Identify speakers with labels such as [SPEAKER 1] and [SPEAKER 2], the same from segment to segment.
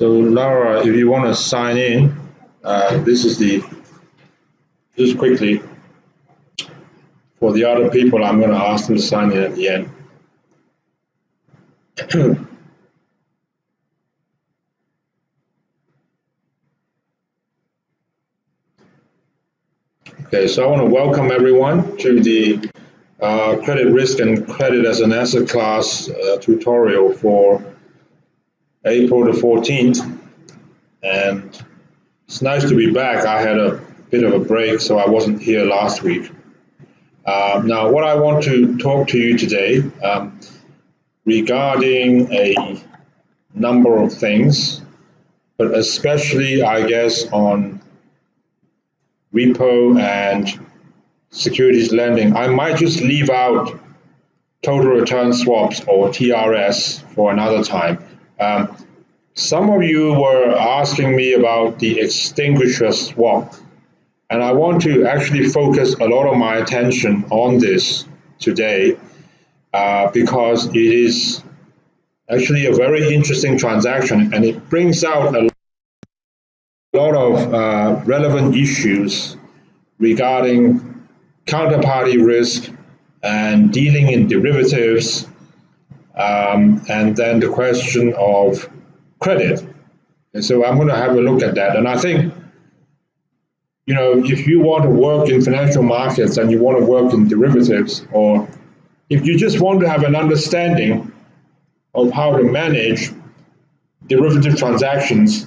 [SPEAKER 1] So Laura, if you want to sign in, just quickly, for the other people, I'm going to ask them to sign in at the end. Okay, so I want to welcome everyone to the credit risk and credit as an asset class tutorial for April the 14th. And it's nice to be back. I had a bit of a break, so I wasn't here last week. Now, what I want to talk to you today regarding a number of things, but especially, I guess, on repo and securities lending. I might just leave out total return swaps or TRS for another time. Some of you were asking me about the extinguisher swap, and I want to actually focus a lot of my attention on this today because it is actually a very interesting transaction, and it brings out a lot of relevant issues regarding counterparty risk and dealing in derivatives, and then the question of credit. And so I'm going to have a look at that. And I think, you know, if you want to work in financial markets and you want to work in derivatives, or if you just want to have an understanding of how to manage derivative transactions,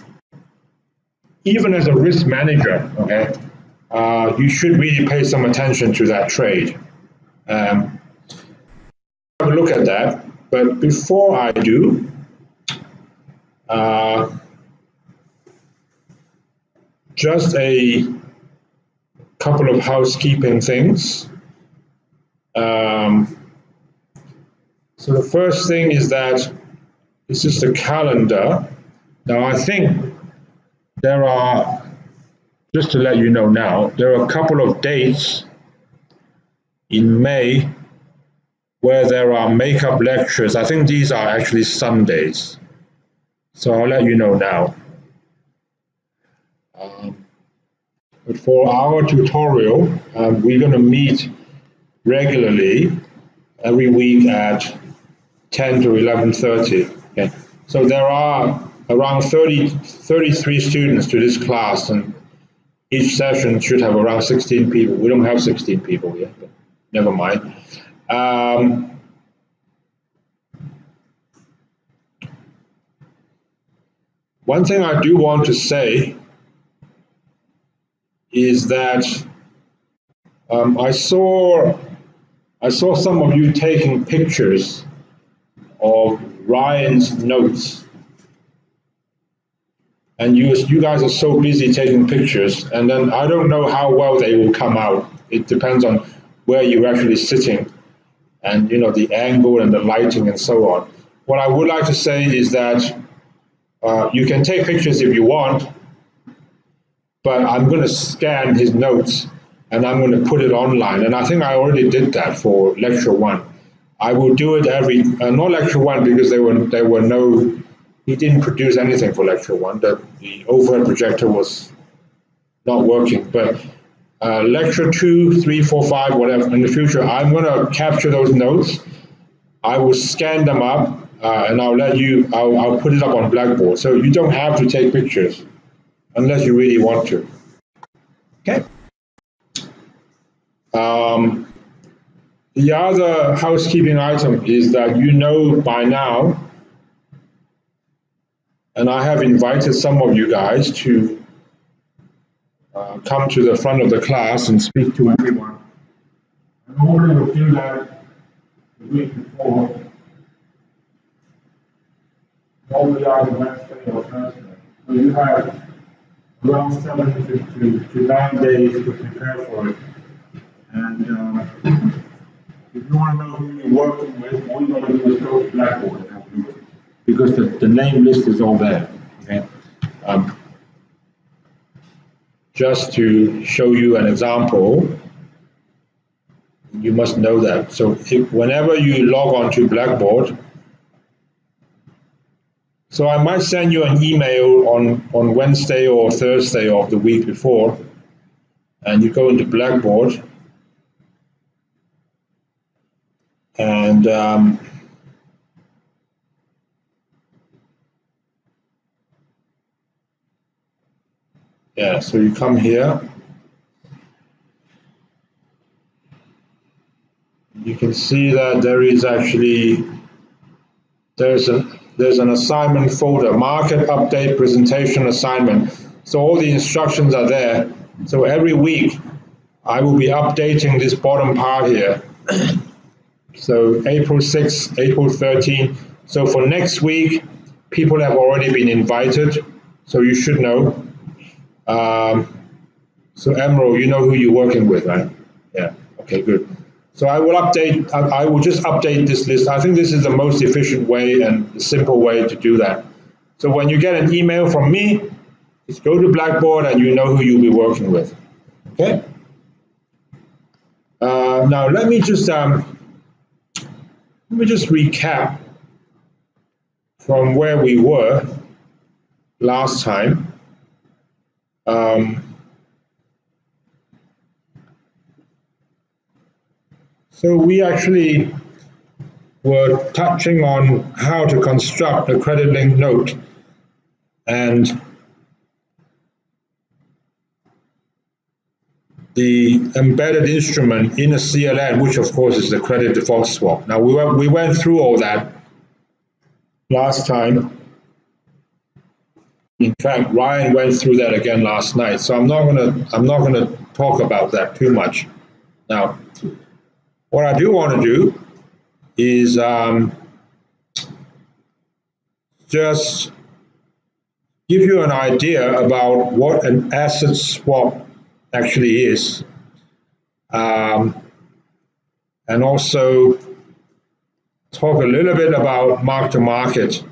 [SPEAKER 1] even as a risk manager, okay, you should really pay some attention to that trade. Have a look at that. But before I do, just a couple of housekeeping things. So the first thing is that this is the calendar. Now I think there are, just to let you know now, there are a couple of dates in May where there are makeup lectures. I think these are actually Sundays. So I'll let you know now. But for our tutorial, we're going to meet regularly every week at 10 to 11:30. Okay. So there are around 33 students to this class, and each session should have around 16 people. We don't have 16 people yet, but never mind. One thing I do want to say is that I saw some of you taking pictures of Ryan's notes, and you guys are so busy taking pictures, and then I don't know how well they will come out. It depends on where you're actually sitting, and you know, the angle and the lighting and so on. What I would like to say is that you can take pictures if you want, but I'm going to scan his notes and I'm going to put it online. And I think I already did that for lecture 1. I will do it every, not lecture 1 because he didn't produce anything for lecture 1. The overhead projector was not working. But lecture 2, 3, 4, 5, whatever, in the future, I'm going to capture those notes. I will scan them up and I'll put it up on Blackboard. So you don't have to take pictures unless you really want to. Okay. The other housekeeping item is that you know by now, and I have invited some of you guys to come to the front of the class and speak to everyone. I normally would do that the week before, normally either Wednesday or Thursday. So you have around 7 to 9 days to prepare for it. And if you want to know who you're working with, all you got to do is go to Blackboard and have a look, because the name list is all there. Okay? Just to show you an example, you must know that. So whenever you log on to Blackboard, So I might send you an email on Wednesday or Thursday of the week before, and you go into Blackboard, and yeah, so you come here. You can see that there is actually, there's an assignment folder, market update presentation assignment. So all the instructions are there. So every week I will be updating this bottom part here. So April 6th, April 13th. So for next week, people have already been invited, so you should know. So Emerald, you know who you're working with, right? Yeah, okay, good. So I will update, I will just update this list. I think this is the most efficient way and the simple way to do that. So when you get an email from me, just go to Blackboard and you know who you'll be working with, okay? Now let me just recap from where we were last time. So we actually were touching on how to construct a credit-linked note, and the embedded instrument in a CLN, which of course is the credit default swap. Now we went through all that last time. In fact, Ryan went through that again last night, so I'm not gonna talk about that too much. Now, what I do want to do is just give you an idea about what an asset swap actually is, and also talk a little bit about mark-to-market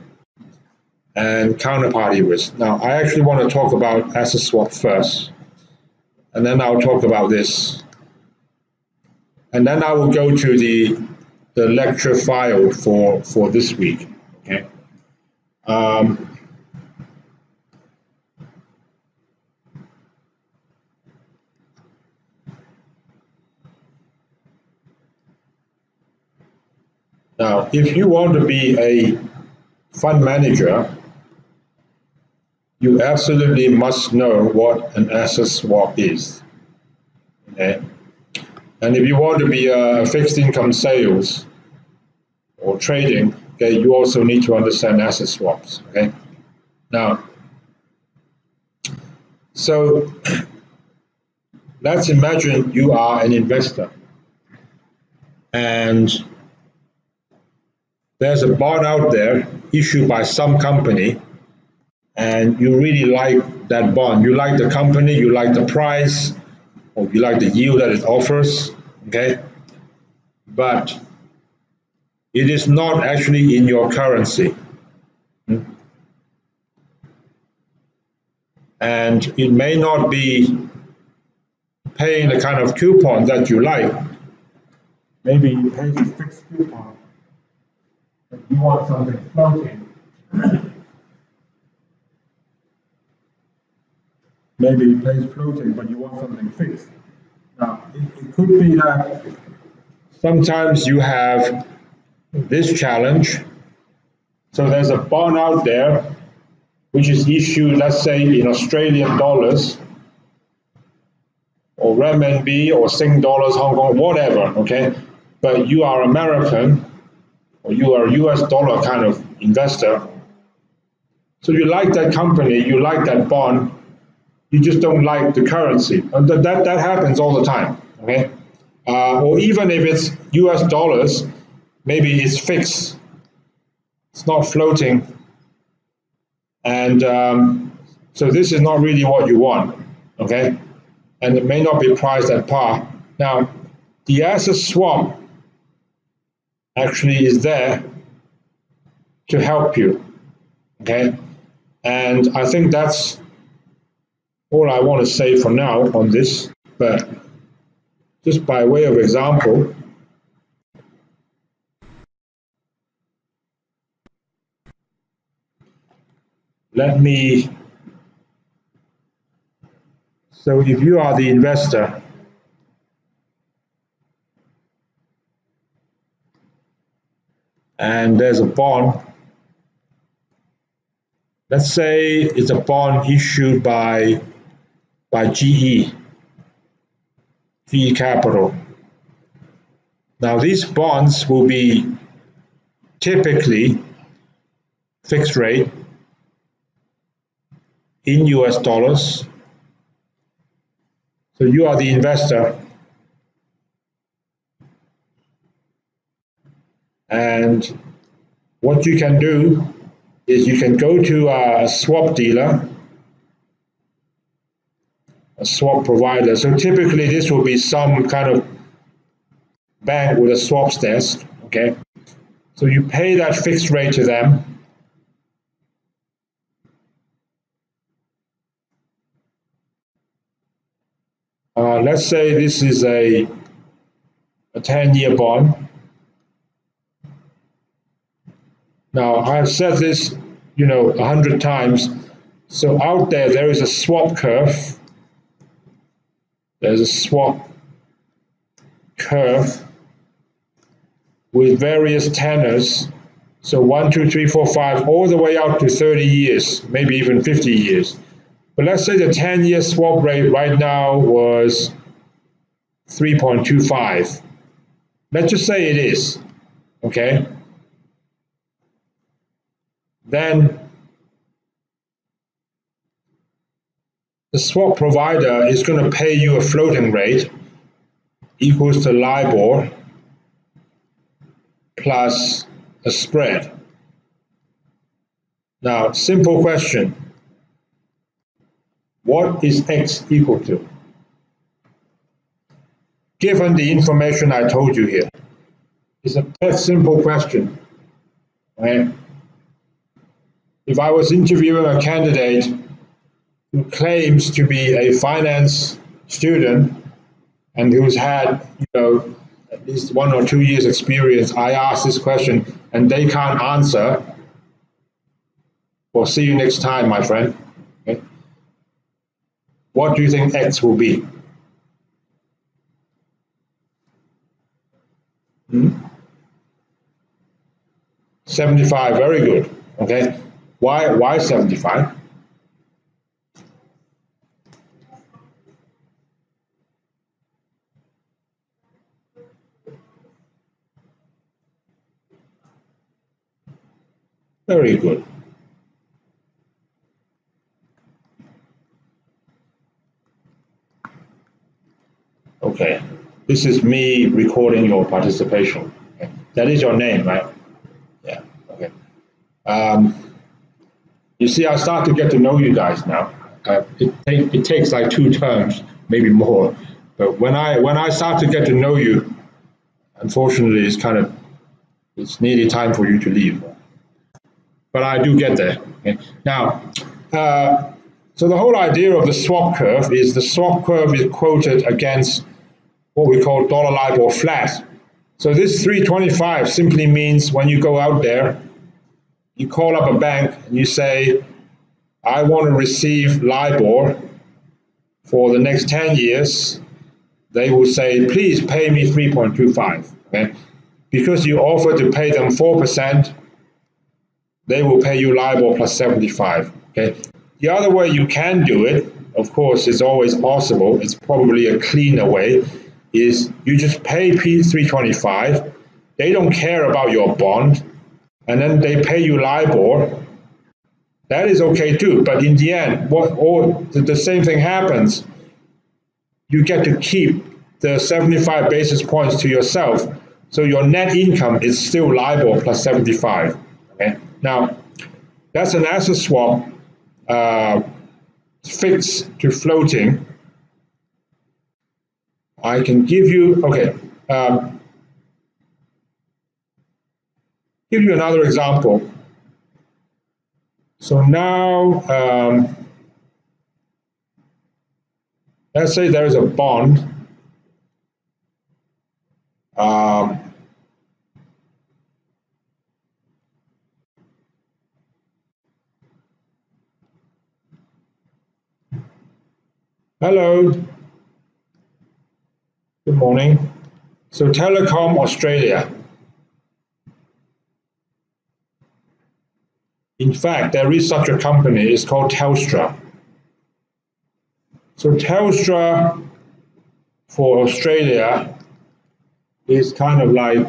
[SPEAKER 1] and counterparty risk. Now, I actually want to talk about asset swap first, and then I'll talk about this. And then I will go to the lecture file for this week, okay? Now, if you want to be a fund manager, you absolutely must know what an asset swap is, okay? And if you want to be a fixed income sales or trading, okay, you also need to understand asset swaps, okay? Now, so let's imagine you are an investor and there's a bond out there issued by some company and you really like that bond. You like the company, you like the price, or you like the yield that it offers, okay? But it is not actually in your currency. And it may not be paying the kind of coupon that you like. Maybe you pay a fixed coupon, but you want something floating. Maybe it pays floating, but you want something fixed. Now, it could be that sometimes you have this challenge. So there's a bond out there which is issued, let's say, in Australian dollars, or renminbi, or Sing dollars, Hong Kong, whatever, okay? But you are American, or you are a US dollar kind of investor. So you like that company, you like that bond, you just don't like the currency. And that happens all the time, okay? Or even if it's US dollars, maybe it's fixed, it's not floating. And so this is not really what you want, okay? And it may not be priced at par. Now, the asset swap actually is there to help you, okay? And I think that's all I want to say for now on this, but just by way of example, let me, so if you are the investor, and there's a bond, let's say it's a bond issued by GE Capital. Now these bonds will be typically fixed rate in US dollars. So you are the investor, and what you can do is you can go to a swap dealer, a swap provider. So typically this will be some kind of bank with a swaps desk, okay? So you pay that fixed rate to them. Let's say this is a 10-year bond. Now, I've said this, 100 times. So out there is a swap curve. There's a swap curve with various tenors. So 1, 2, 3, 4, 5, all the way out to 30 years, maybe even 50 years. But let's say the 10-year swap rate right now was 3.25. Let's just say it is, okay? Then the swap provider is going to pay you a floating rate equals to LIBOR plus a spread. Now, simple question. What is X equal to? Given the information I told you here, it's a very simple question, right? If I was interviewing a candidate who claims to be a finance student and who's had, at least 1 or 2 years experience, I ask this question and they can't answer, well, see you next time, my friend. Okay? What do you think X will be? 75, very good. Okay, why 75? Very good. Okay, this is me recording your participation. Okay. That is your name, right? Yeah, okay. You see, I start to get to know you guys now. It takes like 2 terms, maybe more. But when I start to get to know you, unfortunately, it's nearly time for you to leave. But I do get there. Okay? Now, so the whole idea of the swap curve is the swap curve is quoted against what we call dollar LIBOR flat. So this 325 simply means when you go out there, you call up a bank and you say, I want to receive LIBOR for the next 10 years. They will say, please pay me 3.25. Okay? Because you offer to pay them 4%, they will pay you LIBOR plus 75. Okay? The other way you can do it, of course, is always possible. It's probably a cleaner way, is you just pay P325. They don't care about your bond, and then they pay you LIBOR. That is okay too. But in the end, the same thing happens. You get to keep the 75 basis points to yourself. So your net income is still LIBOR plus 75. Okay? Now, that's an asset swap fixed to floating. I can give you, give you another example. So now, let's say there is a bond. Hello, good morning. So Telecom Australia. In fact, there is such a company, it's called Telstra. So Telstra for Australia is kind of like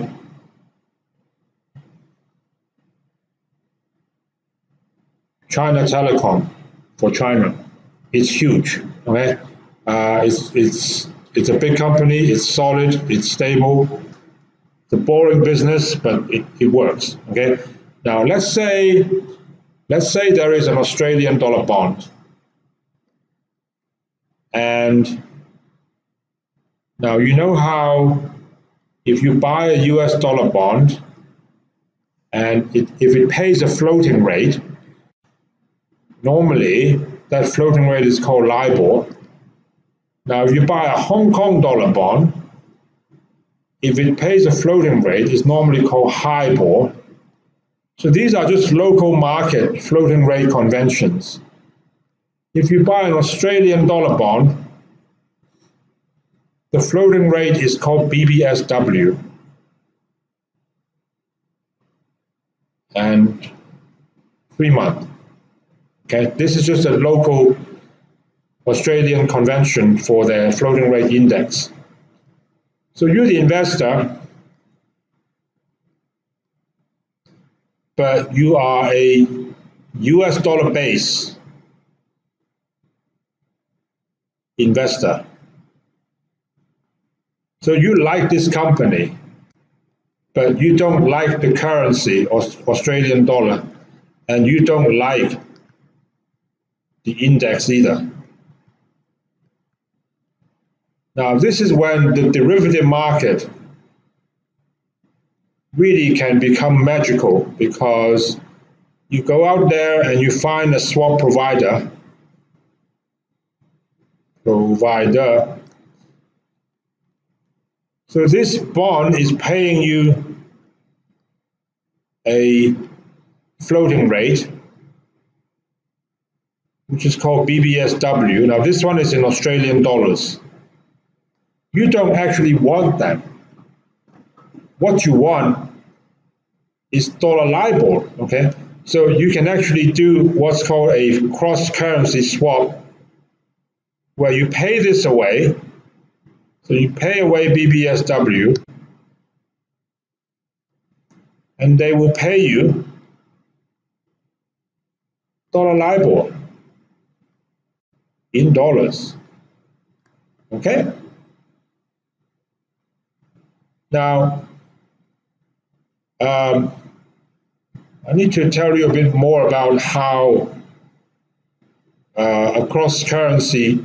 [SPEAKER 1] China Telecom for China. It's huge, okay? It's a big company, it's solid, it's stable. It's a boring business, but it works, okay? Now let's say there is an Australian dollar bond, and now you know how if you buy a US dollar bond and if it pays a floating rate, normally that floating rate is called LIBOR. Now if you buy a Hong Kong dollar bond, if it pays a floating rate, it's normally called HIBOR. So these are just local market floating rate conventions. If you buy an Australian dollar bond, the floating rate is called BBSW. And 3-month. Okay, this is just a local Australian convention for their floating rate index. So you're the investor, but you are a US dollar base investor. So you like this company, but you don't like the currency, Australian dollar, and you don't like the index either. Now, this is when the derivative market really can become magical, because you go out there and you find a swap provider. So this bond is paying you a floating rate, which is called BBSW. Now this one is in Australian dollars. You don't actually want that. What you want is dollar LIBOR, okay? So you can actually do what's called a cross-currency swap, where you pay this away. So you pay away BBSW, and they will pay you dollar LIBOR in dollars, okay? Now, I need to tell you a bit more about how a cross-currency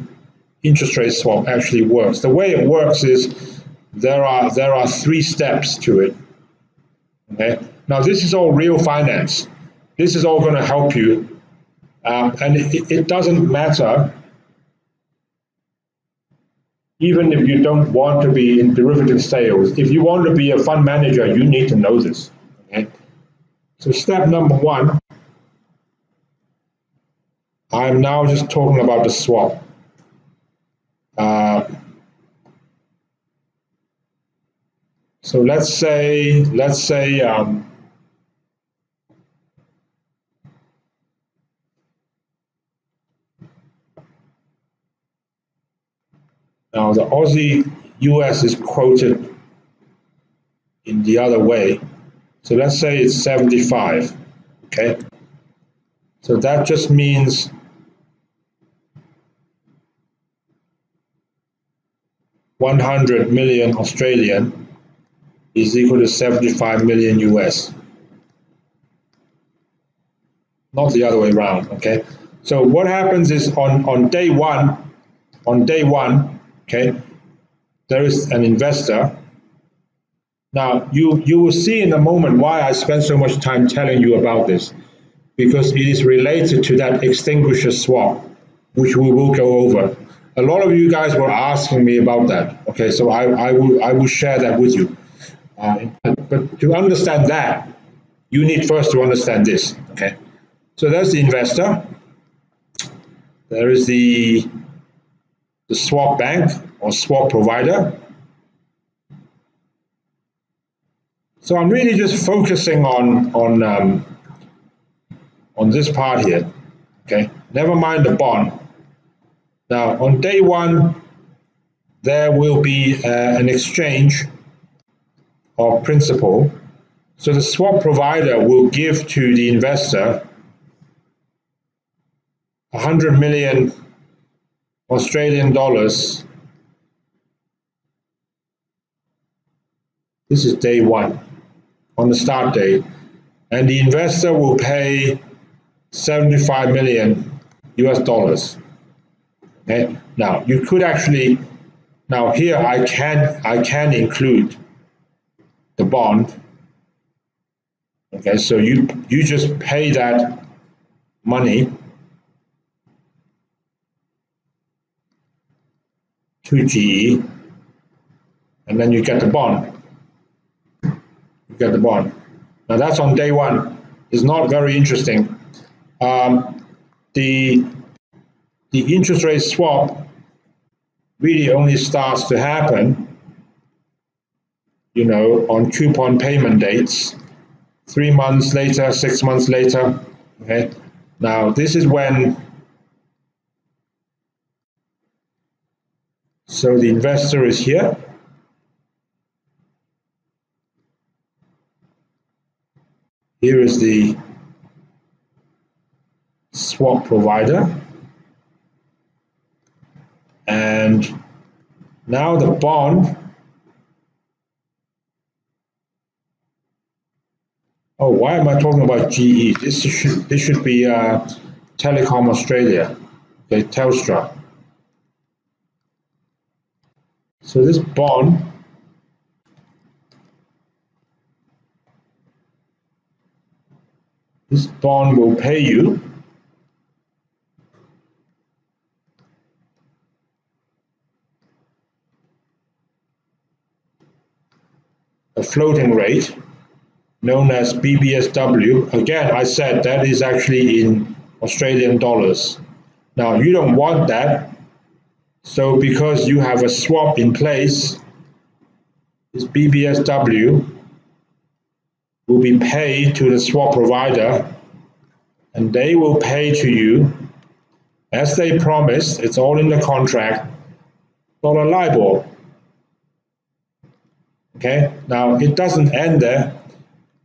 [SPEAKER 1] interest rate swap actually works. The way it works is there are 3 steps to it. Okay. Now this is all real finance. This is all going to help you, and it doesn't matter. Even if you don't want to be in derivative sales, if you want to be a fund manager, you need to know this. Okay. So step number 1, I'm now just talking about the swap. So let's say now the Aussie US is quoted in the other way. So let's say it's 75, okay? So that just means $100 million Australian is equal to 75 million US. Not the other way around, okay? So what happens is on day one, okay, there is an investor. Now, you will see in a moment why I spend so much time telling you about this, because it is related to that extinguisher swap, which we will go over. A lot of you guys were asking me about that, okay, so I will share that with you. But to understand that, you need first to understand this, okay? So there's the investor. There is the the swap bank or swap provider. So I'm really just focusing on this part here, okay? Never mind the bond. Now, on day one, there will be an exchange of principal. So the swap provider will give to the investor 100 million Australian dollars. This is day one, on the start date. And the investor will pay 75 million US dollars. Okay? Now, you could actually, now here I can include the bond. Okay, so you just pay that money to GE, and then you get the bond. You get the bond. Now that's on day one. It's not very interesting. The interest rate swap really only starts to happen, on coupon payment dates, 3 months later, 6 months later. Okay. Now this is when, so the investor is here. Here is the swap provider. And now the bond, oh, why am I talking about GE? This should be Telecom Australia, okay, Telstra. So this bond will pay you a floating rate known as BBSW. Again, I said that is actually in Australian dollars. Now, you don't want that. So because you have a swap in place, this BBSW will be paid to the swap provider, and they will pay to you, as they promised, it's all in the contract, dollar LIBOR. Okay, now it doesn't end there,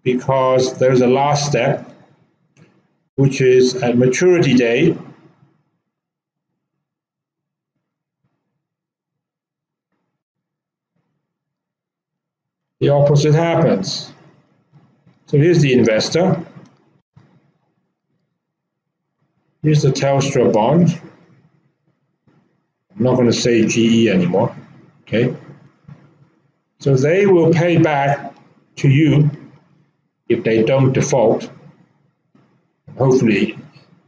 [SPEAKER 1] because there's a last step, which is at maturity date. The opposite happens. So here's the investor. Here's the Telstra bond. I'm not going to say GE anymore. Okay. So they will pay back to you if they don't default. Hopefully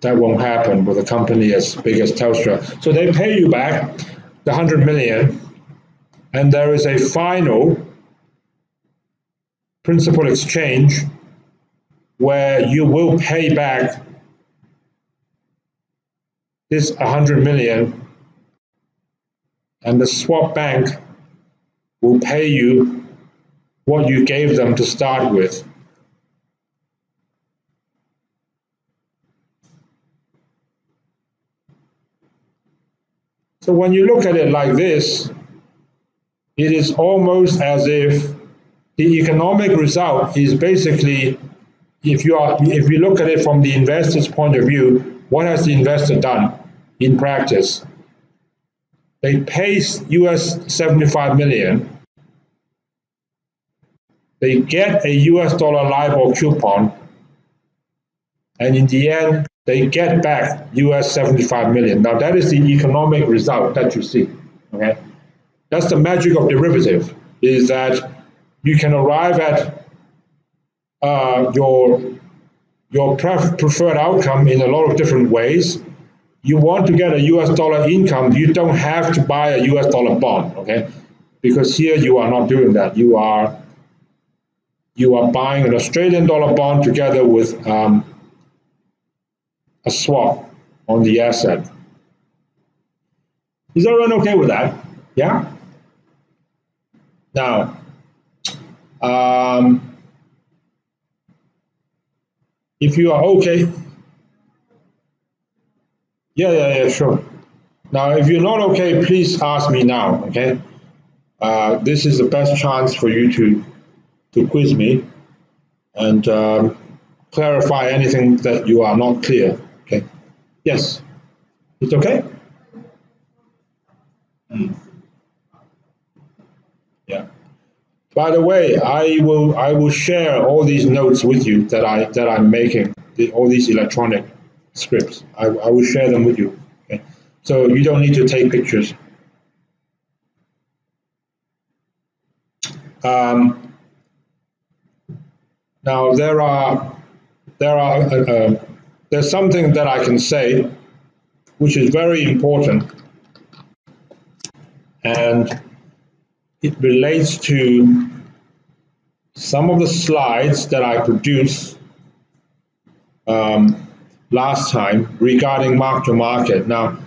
[SPEAKER 1] that won't happen with a company as big as Telstra. So they pay you back the 100 million, and there is a final principal exchange where you will pay back this 100 million, and the swap bank will pay you what you gave them to start with. So when you look at it like this, it is almost as if the economic result is basically, if you look at it from the investor's point of view, what has the investor done in practice? They pay US 75 million. They get a US dollar LIBOR coupon, and in the end, they get back US 75 million. Now that is the economic result that you see. Okay, that's the magic of derivative, is that you can arrive at your preferred outcome in a lot of different ways. You want to get a US dollar income, you don't have to buy a US dollar bond, okay? Because here you are not doing that. You are buying an Australian dollar bond together with a swap on the asset. Is everyone okay with that? Yeah? Now, if you are okay, yeah, sure. Now, if you're not okay, please ask me now, okay? This is the best chance for you to quiz me and clarify anything that you are not clear, okay? Yes, it's okay? Yeah. By the way, I will share all these notes with you that I'm making, all these electronic scripts. I will share them with you. Okay? So you don't need to take pictures. Um, Now there's something that I can say which is very important, and it relates to some of the slides that I produced last time regarding mark to market. Now,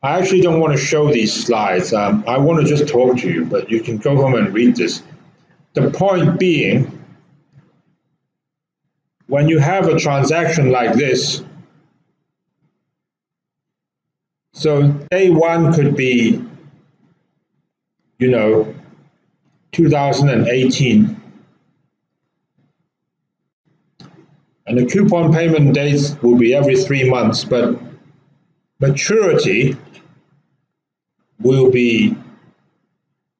[SPEAKER 1] I actually don't want to show these slides. I want to just talk to you, but you can go home and read this. The point being, when you have a transaction like this, so day one could be, 2018, and the coupon payment dates will be every 3 months, but maturity will be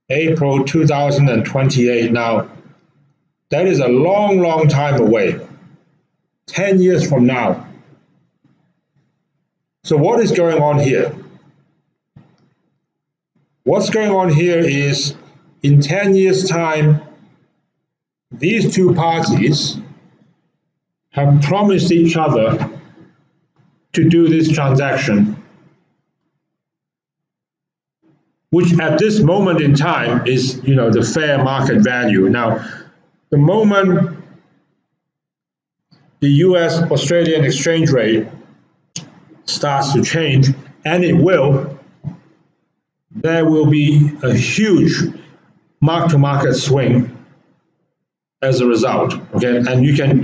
[SPEAKER 1] April 2028. Now, that is a long, long time away, 10 years from now. So what is going on here? What's going on here is, in 10 years' time, these two parties have promised each other to do this transaction, which at this moment in time is, the fair market value. Now, the moment the US Australian exchange rate starts to change, and it will, there will be a huge mark-to-market swing as a result. Okay, and you can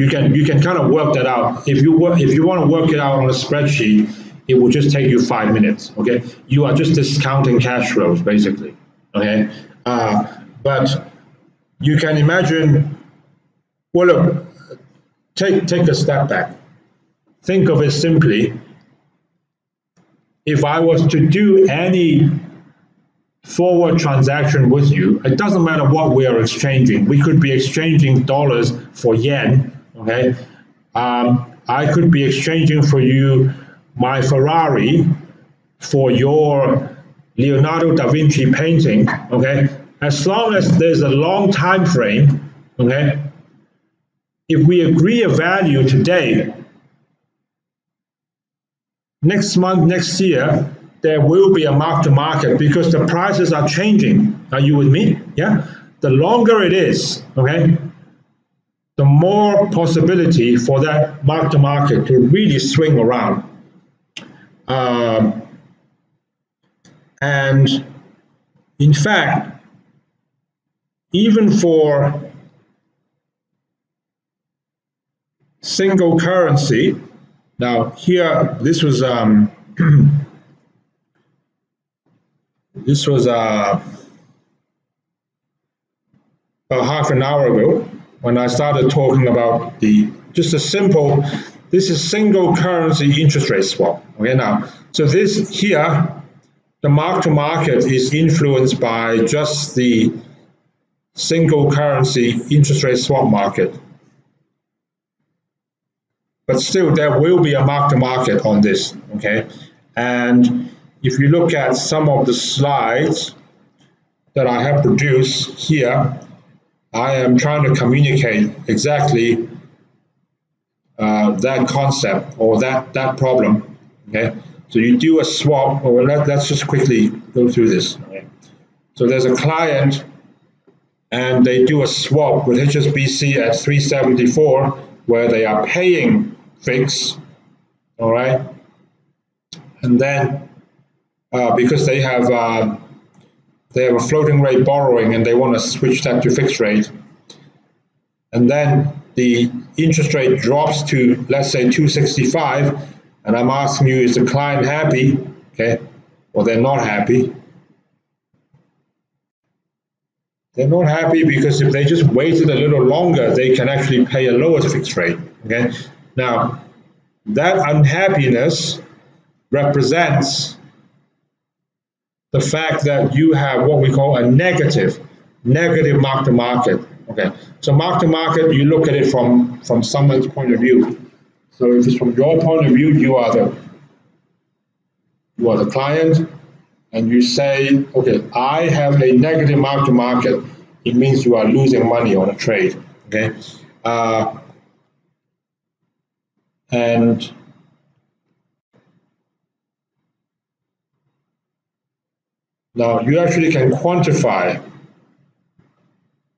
[SPEAKER 1] kind of work that out. If you want to work it out on a spreadsheet, it will just take you 5 minutes. Okay, you are just discounting cash flows basically. Okay, but you can imagine. Well, look, take a step back. Think of it simply. If I was to do any forward transaction with you, it doesn't matter what we are exchanging. We could be exchanging dollars for yen, okay? I could be exchanging for you my Ferrari for your Leonardo da Vinci painting, okay? As long as there's a long time frame, okay? If we agree a value today, next month, next year, there will be a mark to market because the prices are changing. Are you with me? Yeah. The longer it is, okay, the more possibility for that mark to market to really swing around. And in fact, even for single currency, now here, this was this was about half an hour ago when I started talking about just a simple, this is single currency interest rate swap. Okay, now, so this here, the mark to market is influenced by just the single currency interest rate swap market. But still, there will be a mark to market on this, okay? And if you look at some of the slides that I have produced here, I am trying to communicate exactly that concept or that problem, okay? So you do a swap, or let's just quickly go through this. Okay? So there's a client, and they do a swap with HSBC at 374, where they are paying fixed, all right? And then because they have a floating rate borrowing and they want to switch that to fixed rate. And then the interest rate drops to, let's say, 265, and I'm asking you, is the client happy? Okay, well, they're not happy. They're not happy because if they just waited a little longer, they can actually pay a lower fixed rate. Okay, now that unhappiness represents the fact that you have what we call a negative mark to market. Okay, so mark to market, you look at it from someone's point of view. So if it's from your point of view, you are the client, and you say, okay, I have a negative mark to market. It means you are losing money on a trade. Okay, and now you actually can quantify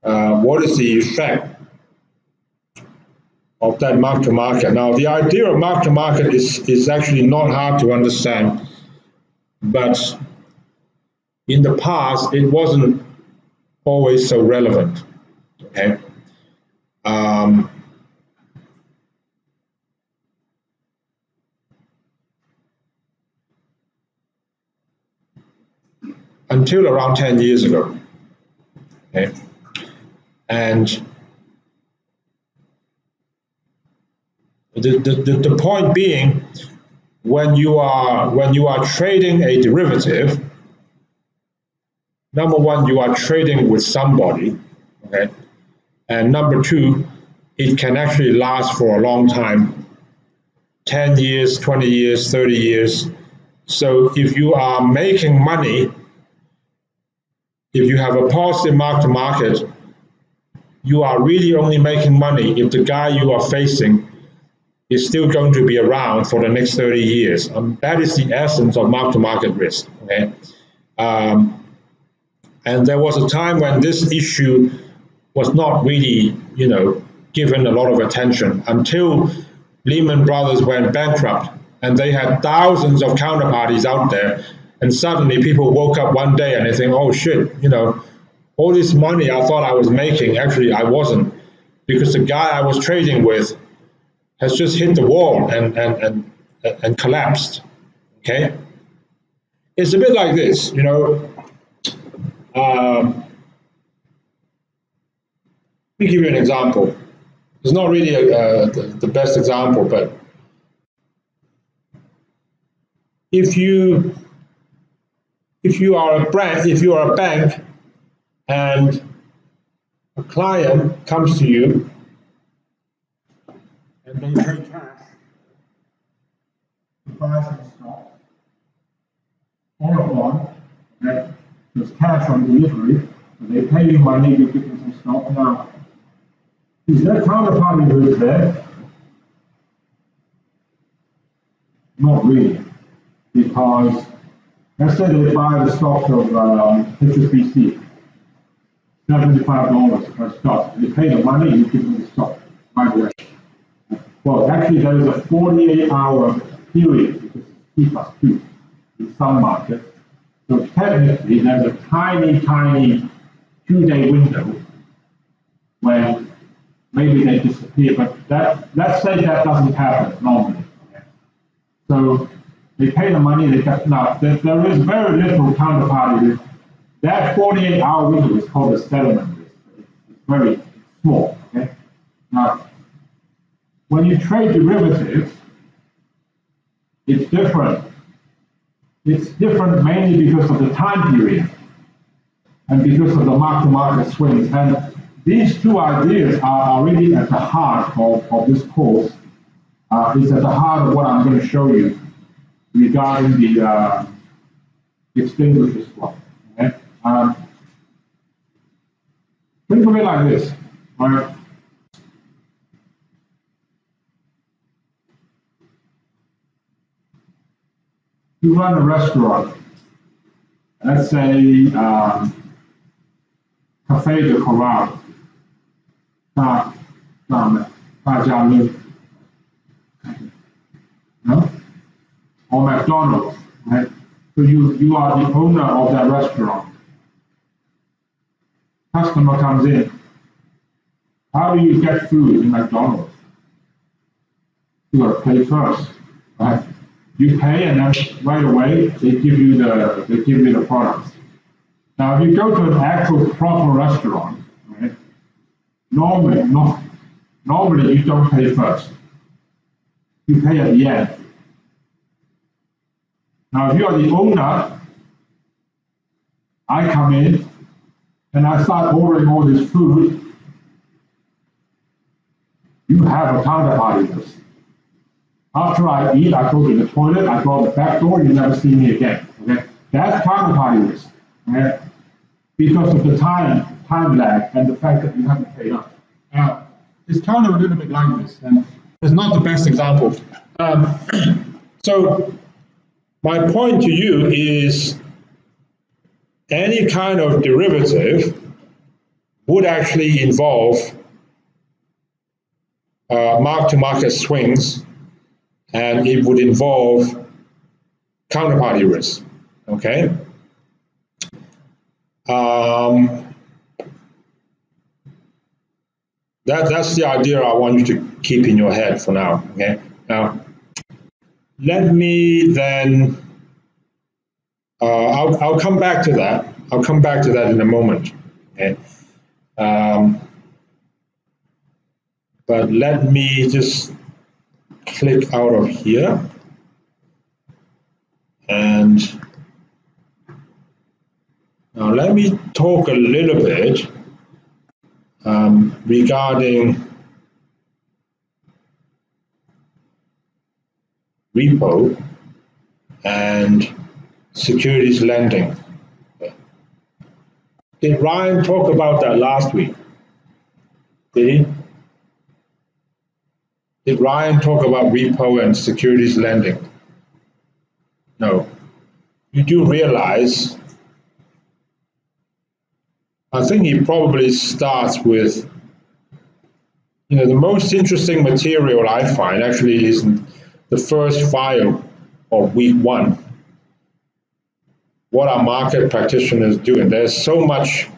[SPEAKER 1] what is the effect of that mark to market. Now, the idea of mark to market is actually not hard to understand, but in the past, it wasn't always so relevant. Okay. Until around 10 years ago. Okay. And the point being, when you are trading a derivative, number one, you are trading with somebody, okay, and number two, it can actually last for a long time, 10 years, 20 years, 30 years. So if you are making money, if you have a positive mark to market, you are really only making money if the guy you are facing is still going to be around for the next 30 years. That is the essence of mark to market risk. Okay. And there was a time when this issue was not really, given a lot of attention until Lehman Brothers went bankrupt and they had thousands of counterparties out there. And suddenly people woke up one day and they think, oh shit, all this money I thought I was making, actually I wasn't, because the guy I was trading with has just hit the wall and collapsed. Okay? It's a bit like this, let me give you an example. It's not really the best example, but if you are a bank and a client comes to you and they pay cash to buy some stock or a bond, okay? There's cash on delivery, and they pay you money, you give them some stock. Now, is there counterparty risk there? Not really, because let's say they buy the stock of HSBC, $75 per stock. They pay the money, you give them the stock right away. Well, actually, there is a 48-hour period, because it's T+2 in some markets. So technically, there's a tiny 2-day window when maybe they disappear, but let's say that doesn't happen normally. Okay? So they pay the money, they get, now there is very little counterparty risk. That 48-hour window is called a settlement risk. It's very small. Okay? Now, when you trade derivatives, it's different. It's different mainly because of the time period and because of the mark-to-market swings. And these two ideas are really at the heart of this course. It's at the heart of what I'm going to show you regarding the extinguisher swap. Okay? Think of it like this. Right? You run a restaurant, let's say Café de Coral, no? Or McDonald's, right? So you are the owner of that restaurant. Customer comes in. How do you get food in McDonald's? You got to pay first, right? You pay and then right away they give you the products. Now, if you go to an actual proper restaurant, right? Normally you don't pay first. You pay at the end. Now, if you are the owner, I come in and I start ordering all this food. You have a counterparty list. After I eat, I go to the toilet, I go out the back door, you never see me again. Okay? That's counterparty risk. Okay? Because of the time lag and the fact that you haven't paid up. It's kind of a little bit like this, and it's not the best example. So my point to you is any kind of derivative would actually involve mark-to-market swings, and it would involve counterparty risk, okay? That's the idea I want you to keep in your head for now, okay? Now, let me then, I'll come back to that. I'll come back to that in a moment, okay? But let me just click out of here and now let me talk a little bit regarding repo and securities lending. Did Ryan talk about that last week? Did he? Did Ryan talk about repo and securities lending? No. You do realize, I think he probably starts with, the most interesting material I find actually is the first file of week 1. What are market practitioners doing? There's so much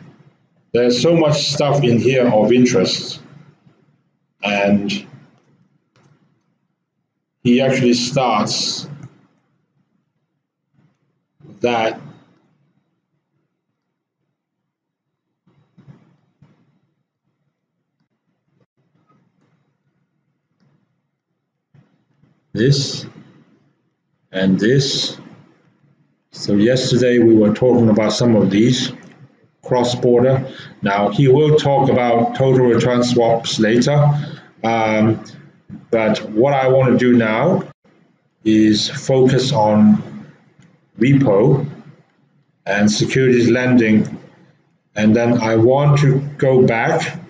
[SPEAKER 1] stuff in here of interest, and he actually starts that this and this. So yesterday we were talking about some of these cross-border. Now he will talk about total return swaps later, but what I want to do now is focus on repo and securities lending, and then I want to go back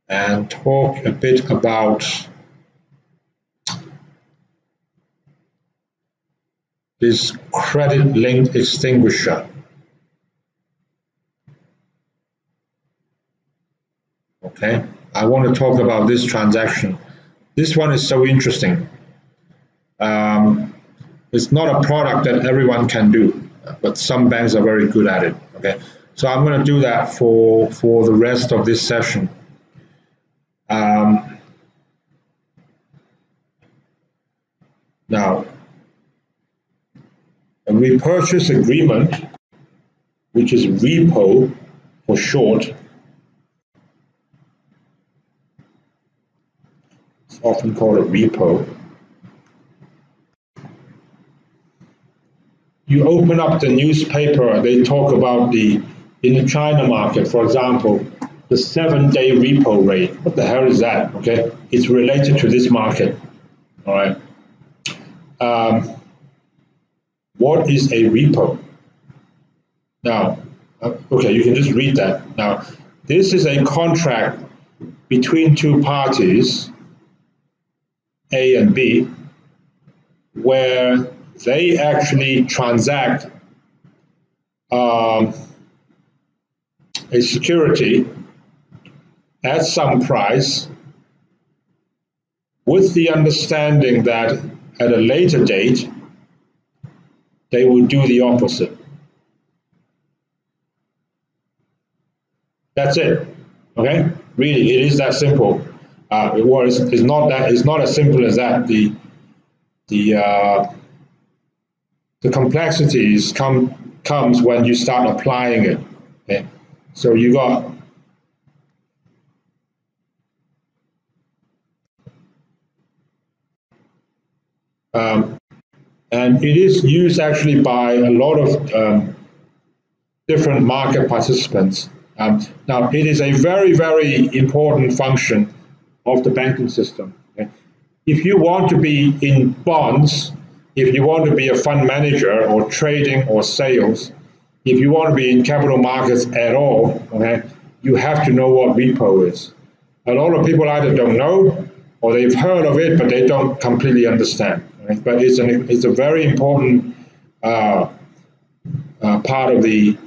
[SPEAKER 1] and talk a bit about this credit-linked extinguisher. Okay, I want to talk about this transaction. This one is so interesting. It's not a product that everyone can do, but some banks are very good at it. Okay, so I'm going to do that for the rest of this session. Now, a repurchase agreement, which is repo for short, it's often called a repo. You open up the newspaper, they talk about in the China market, for example, the 7-day repo rate. What the hell is that? Okay, it's related to this market. All right. What is a repo? Now, okay, you can just read that. Now, this is a contract between two parties, A and B, where they actually transact a security at some price with the understanding that at a later date, they will do the opposite. That's it. Okay, really, it is that simple. It's not that. It's not as simple as that. The complexities comes when you start applying it. Okay, so you got and it is used actually by a lot of different market participants. Now, it is a very, very important function of the banking system. Okay? If you want to be in bonds, if you want to be a fund manager or trading or sales, if you want to be in capital markets at all, okay, you have to know what repo is. A lot of people either don't know or they've heard of it, but they don't completely understand. Right? But it's a very important part of the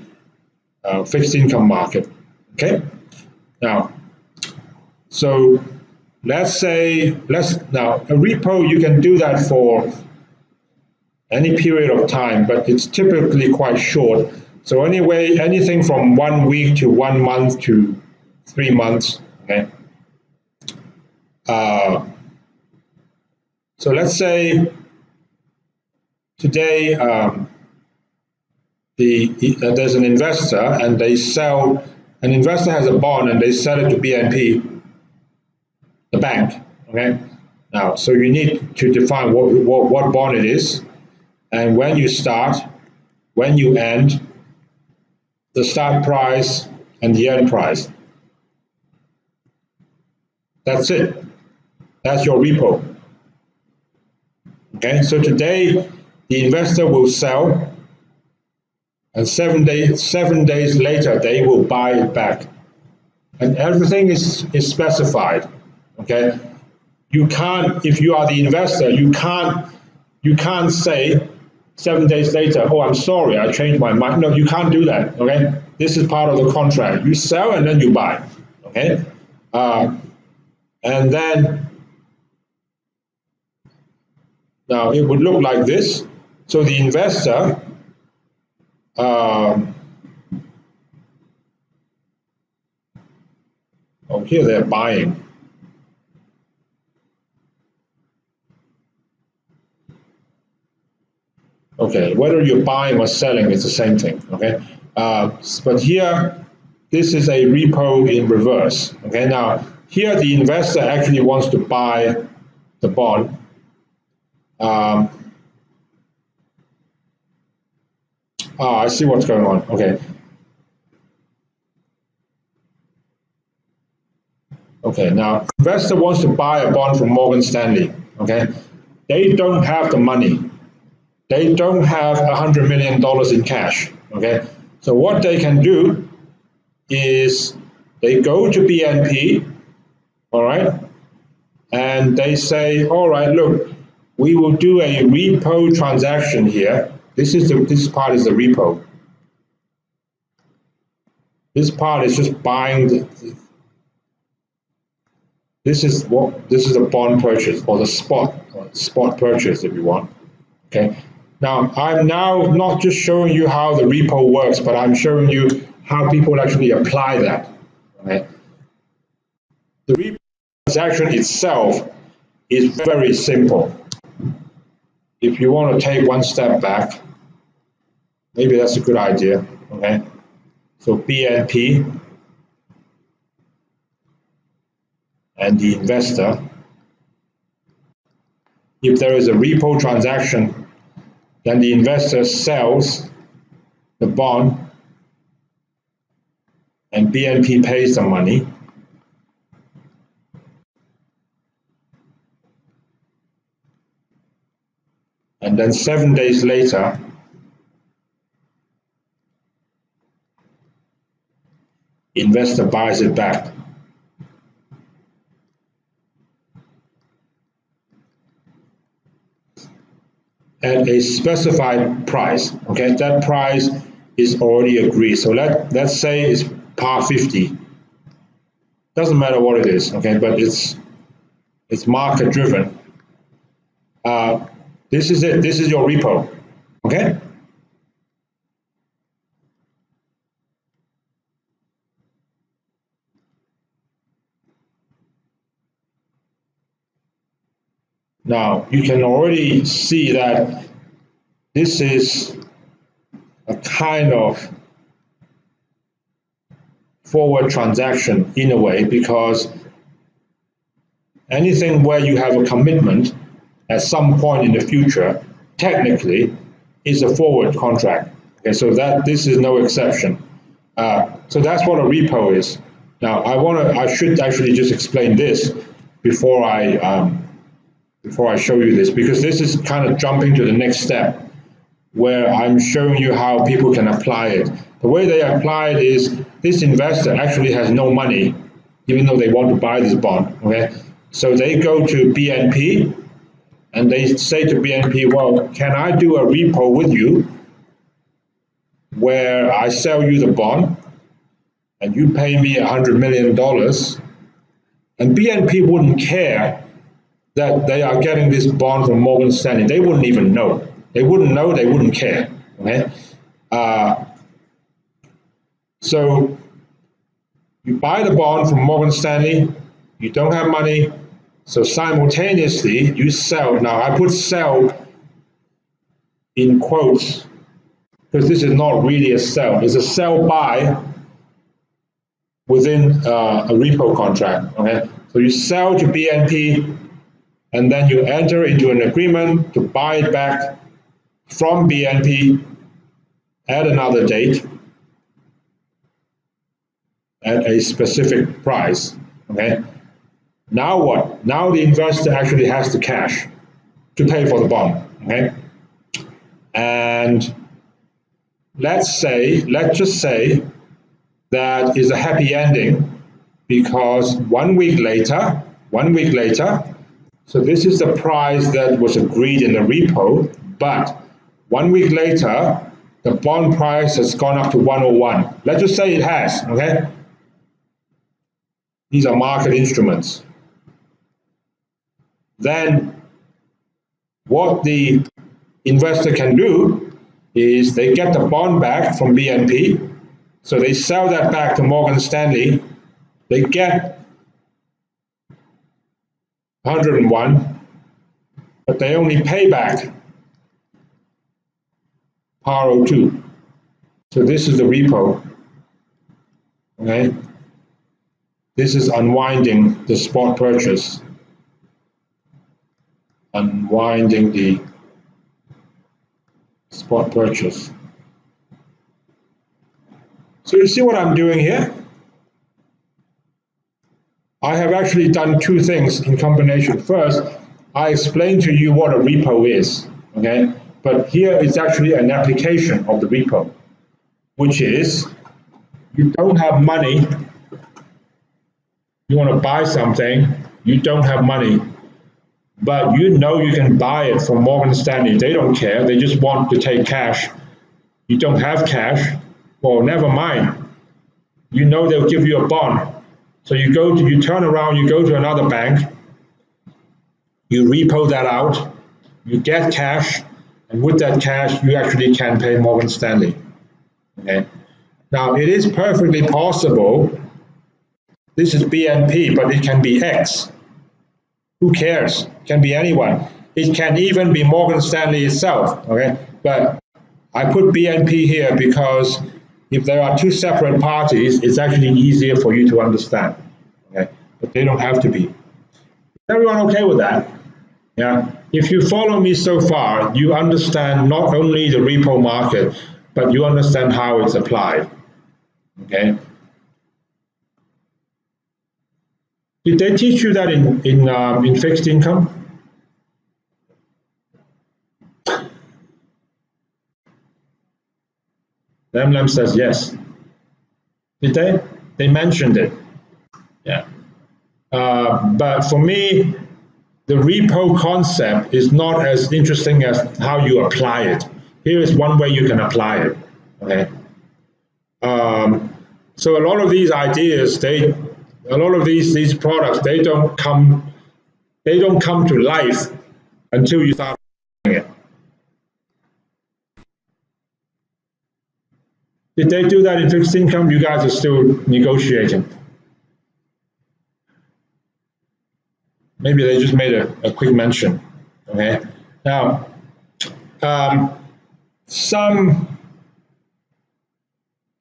[SPEAKER 1] fixed income market. Okay. Now, so let's say now a repo, you can do that for any period of time, but it's typically quite short. So anyway, anything from 1 week to 1 month to 3 months. Okay. So let's say today there's an investor and they sell. An investor has a bond and they sell it to BNP, the bank. Okay. Now, so you need to define what bond it is, and when you start, when you end, the start price and the end price. That's it. That's your repo. Okay, so today the investor will sell, and 7 days later they will buy it back, and everything is specified. Okay, you can't, if you are the investor, you can't say 7 days later, oh, I'm sorry, I changed my mind. No, you can't do that. Okay, this is part of the contract. You sell and then you buy. Okay, and then now it would look like this. So the investor oh, here they're buying. Okay, whether you're buying or selling, it's the same thing. Okay, but here, this is a repo in reverse. Okay, now here the investor actually wants to buy the bond. I see what's going on. Okay. Okay, now investor wants to buy a bond from Morgan Stanley. Okay, they don't have the money. They don't have $100 million in cash. Okay, so what they can do is they go to BNP, all right, and they say, all right, look, we will do a repo transaction here. This part is the repo. This part is just buying this is a bond purchase, or the spot purchase if you want. Okay. Now I'm not just showing you how the repo works, but I'm showing you how people actually apply that. Right? The repo transaction itself is very simple. If you want to take one step back, maybe that's a good idea. Okay. So BNP and the investor. If there is a repo transaction, then the investor sells the bond and BNP pays the money. And then 7 days later, investor buys it back. At a specified price. Okay, that price is already agreed. So let's say it's par 50. Doesn't matter what it is, okay, but it's market driven. This is it. This is your repo. Okay, Now, you can already see that this is a kind of forward transaction in a way, because anything where you have a commitment at some point in the future, technically, is a forward contract. Okay, so that this is no exception. So that's what a repo is. Now, I should actually just explain this before I show you this, because this is kind of jumping to the next step, where I'm showing you how people can apply it. The way they apply it is this investor actually has no money, even though they want to buy this bond. Okay, so they go to BNP and they say to BNP, well, can I do a repo with you where I sell you the bond and you pay me $100 million? And BNP wouldn't care that they are getting this bond from Morgan Stanley. They wouldn't even know. They wouldn't know, they wouldn't care. Okay? So you buy the bond from Morgan Stanley, you don't have money, so simultaneously you sell. Now I put sell in quotes because this is not really a sell. It's a sell buy within a repo contract. Okay? So you sell to BNP and then you enter into an agreement to buy it back from BNP at another date at a specific price. Okay. Now what? Now the investor actually has the cash to pay for the bond. Okay. And let's just say that is a happy ending, because 1 week later, so this is the price that was agreed in the repo, but 1 week later, the bond price has gone up to 101. Let's just say it has, okay? These are market instruments. Then what the investor can do is they get the bond back from BNP, so they sell that back to Morgan Stanley, they get 101, but they only pay back par 02. So this is the repo. Okay? This is unwinding the spot purchase. Unwinding the spot purchase. So you see what I'm doing here? I have actually done two things in combination. First, I explained to you what a repo is, okay? But here it's actually an application of the repo, which is you don't have money, you want to buy something, you don't have money, but you know you can buy it from Morgan Stanley. They don't care, they just want to take cash. You don't have cash, well, never mind. You know they'll give you a bond. So you turn around, you go to another bank, you repo that out, you get cash, and with that cash, you actually can pay Morgan Stanley. Okay. Now, it is perfectly possible, this is BNP, but it can be X. Who cares? It can be anyone. It can even be Morgan Stanley itself. Okay. But I put BNP here because if there are two separate parties, it's actually easier for you to understand. Okay. But they don't have to be. Is everyone okay with that? Yeah. If you follow me so far, you understand not only the repo market, but you understand how it's applied. Okay. Did they teach you that in fixed income? Lam says yes. Did they? They mentioned it. Yeah. But for me, the repo concept is not as interesting as how you apply it. Here is one way you can apply it. Okay. So a lot of these ideas, a lot of these products, they don't come to life until you start doing it. Did they do that in fixed income? You guys are still negotiating. Maybe they just made a quick mention. Okay. Now, some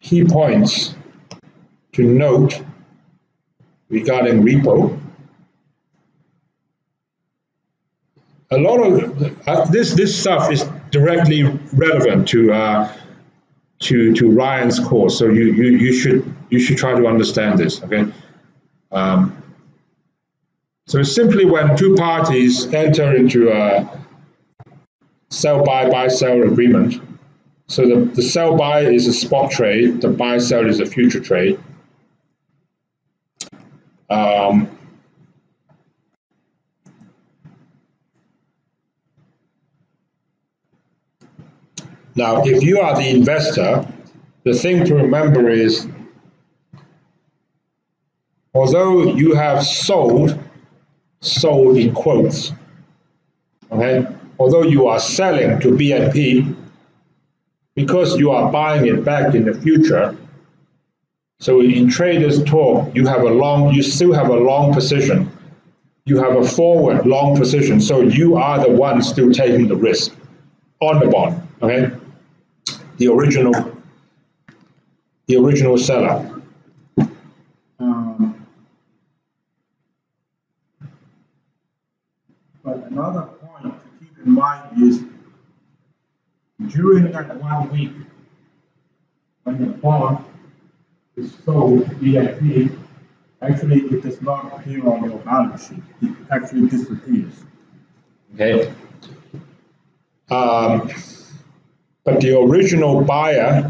[SPEAKER 1] key points to note regarding repo. A lot of this stuff is directly relevant to Ryan's course, so you should try to understand this. Okay. So it's simply when two parties enter into a sell-buy, buy-sell agreement. So the sell-buy is a spot trade, the buy-sell is a future trade. Now, if you are the investor, the thing to remember is, although you have sold in quotes, okay, although you are selling to BNP, because you are buying it back in the future, so in traders talk, you still have a long position. You have a forward long position, so you are the one still taking the risk on the bond, okay? The original seller. But another point to keep in mind is during that 1 week when the bond is sold to BNP, actually it does not appear on your balance sheet. It actually disappears. Okay. But the original buyer,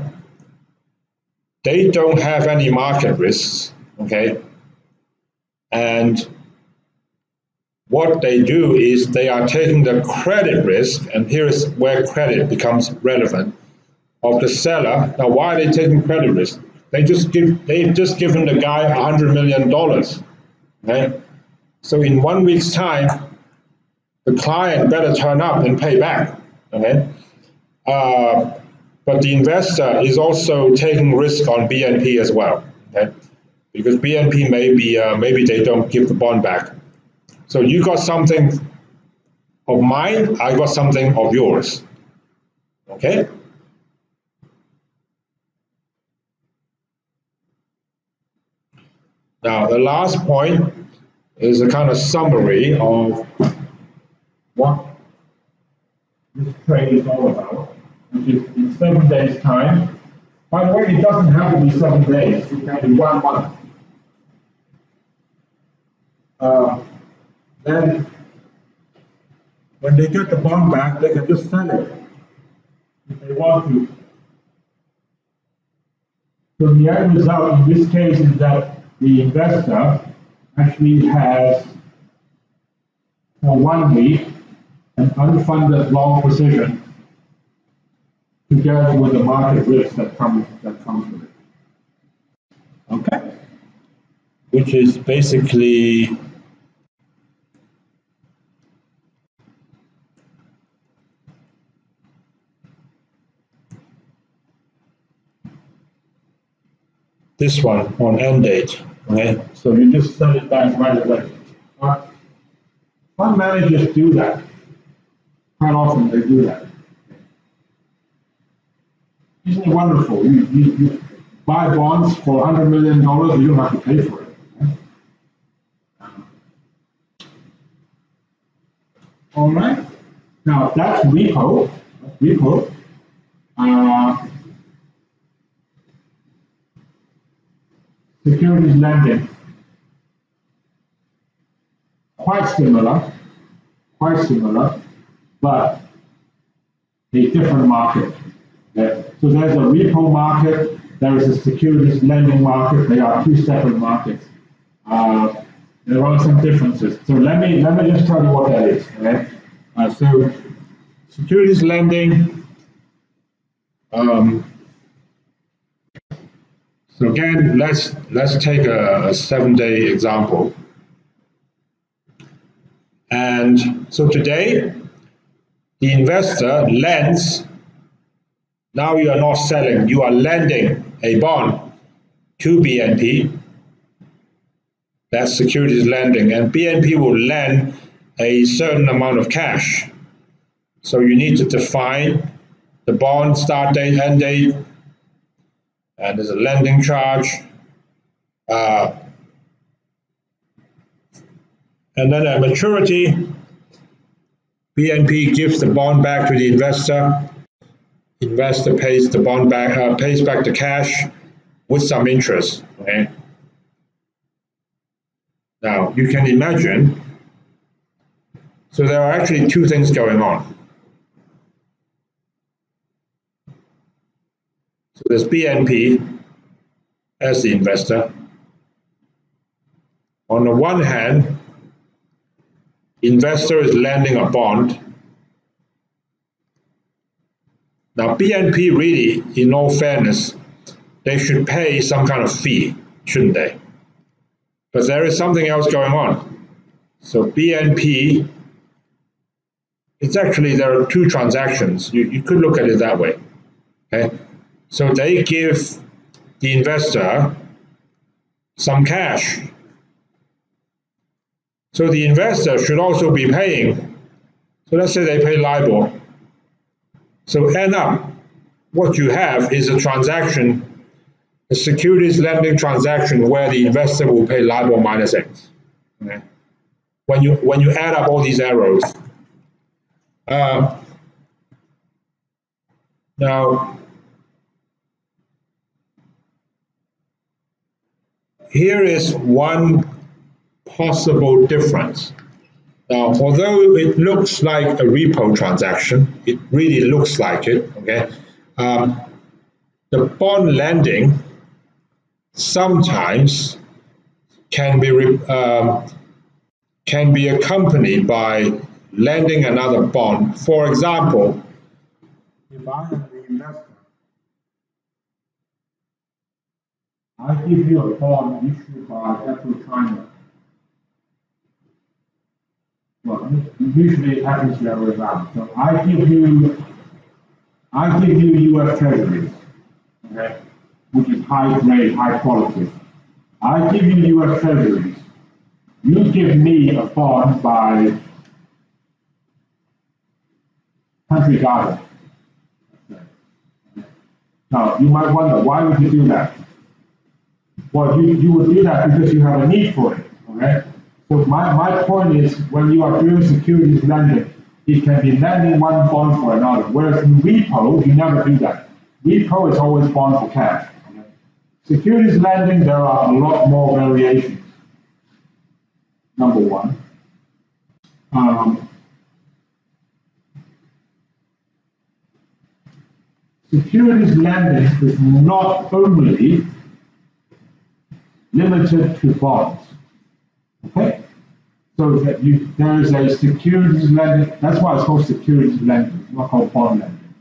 [SPEAKER 1] they don't have any market risks, okay? And what they do is they are taking the credit risk, and here is where credit becomes relevant, of the seller. Now, why are they taking credit risk? They've just given the guy $100 million, okay? So in 1 week's time, the client better turn up and pay back, okay? But the investor is also taking risk on BNP as well, okay? Because BNP maybe they don't give the bond back. So you got something of mine, I got something of yours, okay? Now the last point is a kind of summary of what this trade is all about, which is in 7 days' time. By the way, it doesn't have to be 7 days, it can be 1 month. Then, when they get the bond back, they can just sell it if they want to. So the end result in this case is that the investor actually has, for 1 week, an unfunded long position together with the market risk that comes with it. Okay? Which is basically this one on end date, okay? So you just send it back right away. Fund managers do that. Quite often they do that. Isn't it wonderful? You buy bonds for $100 million, you don't have to pay for it. Okay? All right. Now that's repo. Securities lending, quite similar, but a different market. Okay. So there's a repo market, there is a securities lending market. They are two separate markets. There are some differences. So let me just tell you what that is. Okay. So securities lending. So again, let's take a 7-day example. And so today, the investor lends. Now you are not selling, you are lending a bond to BNP. That's securities lending, and BNP will lend a certain amount of cash. So you need to define the bond start date, end date, and there's a lending charge. And then at maturity, BNP gives the bond back to the investor. Investor pays the bond back, pays back the cash with some interest. Okay. Now you can imagine. So there are actually two things going on. So there's BNP as the investor. On the one hand, investor is lending a bond. Now BNP really, in all fairness, they should pay some kind of fee, shouldn't they? But there is something else going on. So BNP, it's actually, there are two transactions. You could look at it that way. Okay? So they give the investor some cash. So the investor should also be paying. So let's say they pay LIBOR. So end up, what you have is a transaction, a securities lending transaction where the investor will pay LIBOR minus X. Okay? When you add up all these arrows. Now, here is one possible difference. Now, although it looks like a repo transaction, it really looks like it, okay? The bond lending sometimes can be accompanied by lending another bond. For example, if I am the investor, I give you a bond issued by PetroChina. Well, usually it happens the other way around. So I give you US Treasuries, okay, which is high grade, high quality. I give you US Treasuries. You give me a bond by Country Garden. Now, you might wonder, why would you do that? Well, you would do that because you have a need for it, okay? So my point is, when you are doing securities lending, it can be lending one bond for another, whereas in repo, you never do that. Repo is always bond for cash. Okay? Securities lending, there are a lot more variations. Number one. Securities lending is not only limited to bonds. Okay? So that there is a securities lending, that's why it's called securities lending, it's not called bond lending.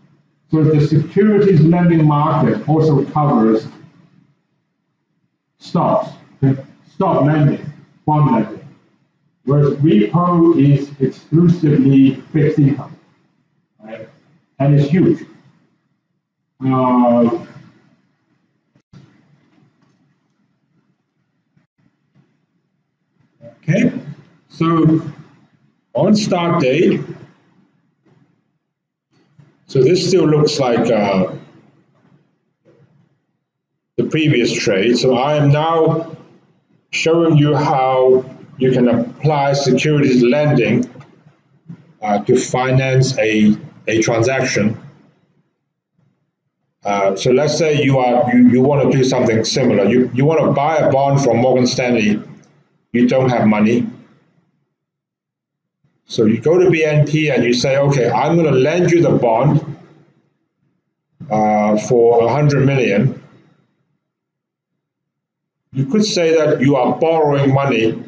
[SPEAKER 1] So the securities lending market also covers stocks, okay? Stock lending, bond lending. Whereas repo is exclusively fixed income, right? And it's huge. Okay, so on start date, so this still looks like the previous trade. So I am now showing you how you can apply securities lending to finance a transaction. So let's say you want to do something similar. You want to buy a bond from Morgan Stanley. You don't have money. So you go to BNP and you say, okay, I'm going to lend you the bond for 100 million. You could say that you are borrowing money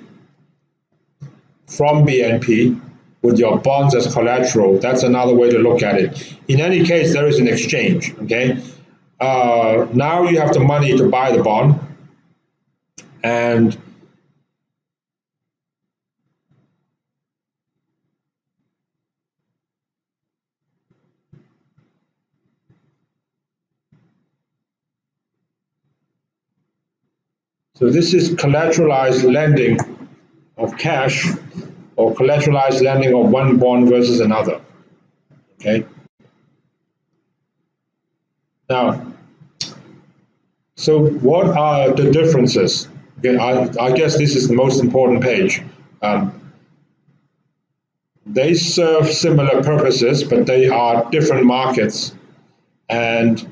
[SPEAKER 1] from BNP with your bonds as collateral. That's another way to look at it. In any case, there is an exchange, okay? Now you have the money to buy the bond, and so this is collateralized lending of cash or collateralized lending of one bond versus another. Okay. Now, so what are the differences? Okay, I guess this is the most important page. They serve similar purposes, but they are different markets. And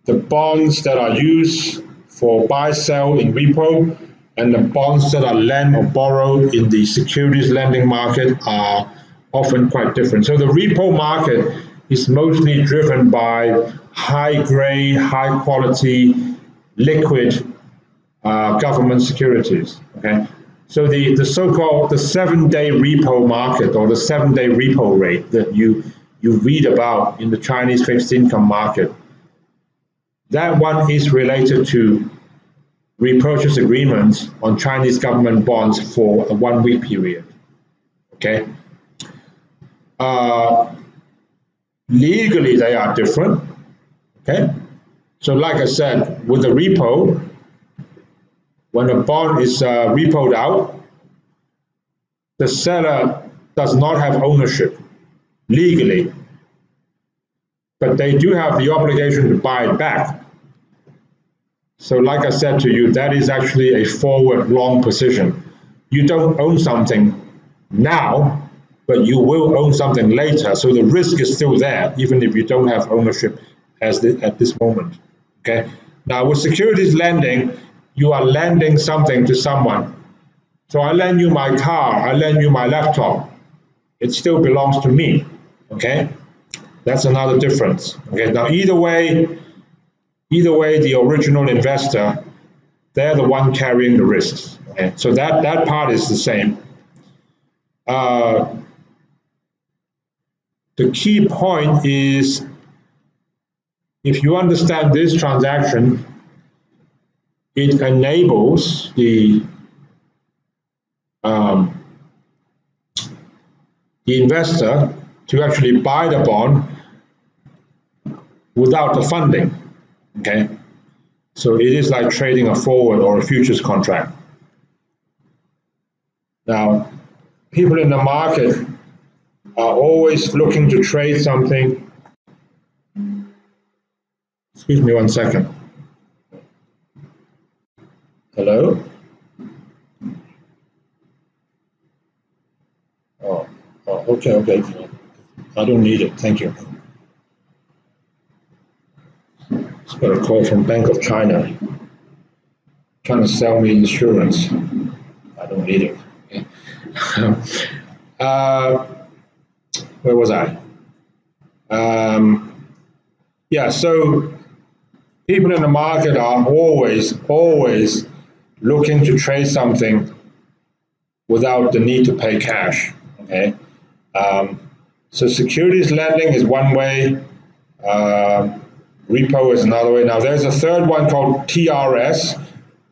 [SPEAKER 1] the bonds that are used for buy-sell in repo and the bonds that are lent or borrowed in the securities lending market are often quite different. So the repo market is mostly driven by high-grade, high-quality, liquid government securities. Okay, so the so-called the 7-day repo market or the 7-day repo rate that you read about in the Chinese fixed income market, that one is related to repurchase agreements on Chinese government bonds for a 1-week period. Okay, legally they are different. Okay, so like I said, with the repo, when a bond is repoed out, the seller does not have ownership legally, but they do have the obligation to buy it back. So like I said to you, that is actually a forward long position. You don't own something now, but you will own something later. So the risk is still there, even if you don't have ownership at this moment. Okay. Now with securities lending, you are lending something to someone. So I lend you my car, I lend you my laptop. It still belongs to me. Okay, that's another difference. Okay, now either way, the original investor, they're the one carrying the risks. Okay, so that part is the same. The key point is, if you understand this transaction, it enables the investor to actually buy the bond without the funding. Okay, so it is like trading a forward or a futures contract. Now, people in the market are always looking to trade something. Excuse me 1 second. Hello? Oh, okay. I don't need it, thank you. Just got a call from Bank of China trying to sell me insurance. I don't need it. Okay. Where was I? Yeah, so people in the market are always looking to trade something without the need to pay cash. Okay, so securities lending is one way, repo is another way. Now there's a third one called TRS,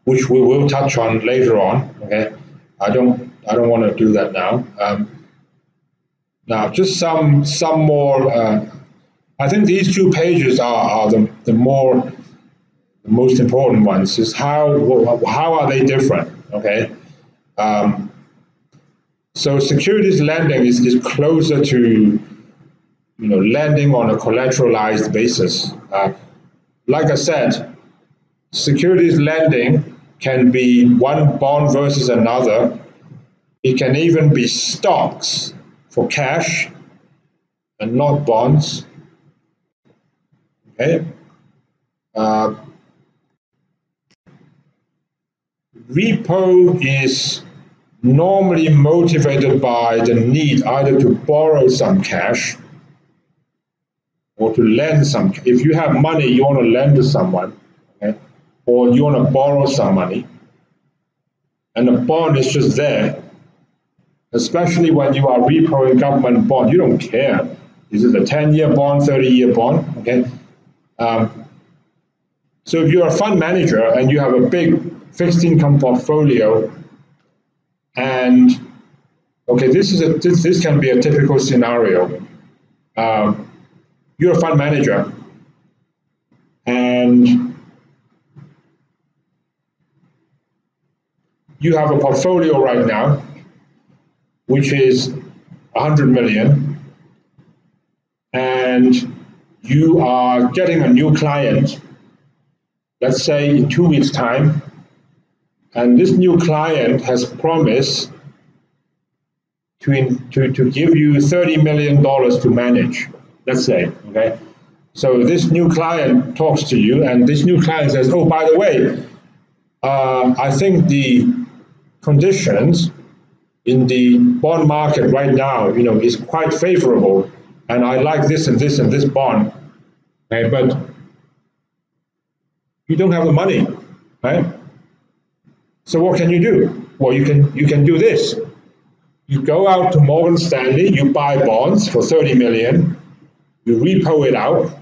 [SPEAKER 1] which we will touch on later on. Okay, I don't want to do that now. Now just some more. I think these 2 pages are the most important ones. Is how are they different? Okay. So securities lending is closer to lending on a collateralized basis. Like I said, securities lending can be one bond versus another. It can even be stocks for cash and not bonds. Okay. Repo is normally motivated by the need either to borrow some cash or to lend some. If you have money, you want to lend to someone, okay? Or you want to borrow some money, and the bond is just there. Especially when you are repoing government bond, you don't care. Is it a 10-year bond, 30-year bond? Okay. So if you're a fund manager and you have a big fixed income portfolio, and okay, this can be a typical scenario. You're a fund manager, and you have a portfolio right now which is 100 million, and you are getting a new client, let's say in 2 weeks' time, and this new client has promised to give you $30 million to manage, let's say, okay? So this new client talks to you, and this new client says, oh, by the way, I think the conditions in the bond market right now, is quite favorable, and I like this and this and this bond, okay? But you don't have the money, right? So what can you do? Well, you can do this. You go out to Morgan Stanley, you buy bonds for 30 million, you repo it out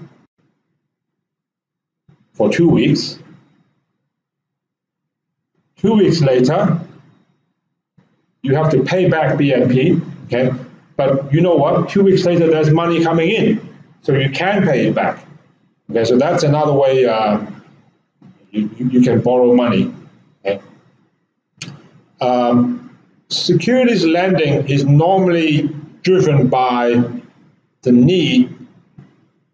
[SPEAKER 1] for 2 weeks. 2 weeks later, you have to pay back BNP, okay? But you know what? 2 weeks later, there's money coming in, so you can pay it back. Okay, so that's another way you can borrow money. Okay? Securities lending is normally driven by the need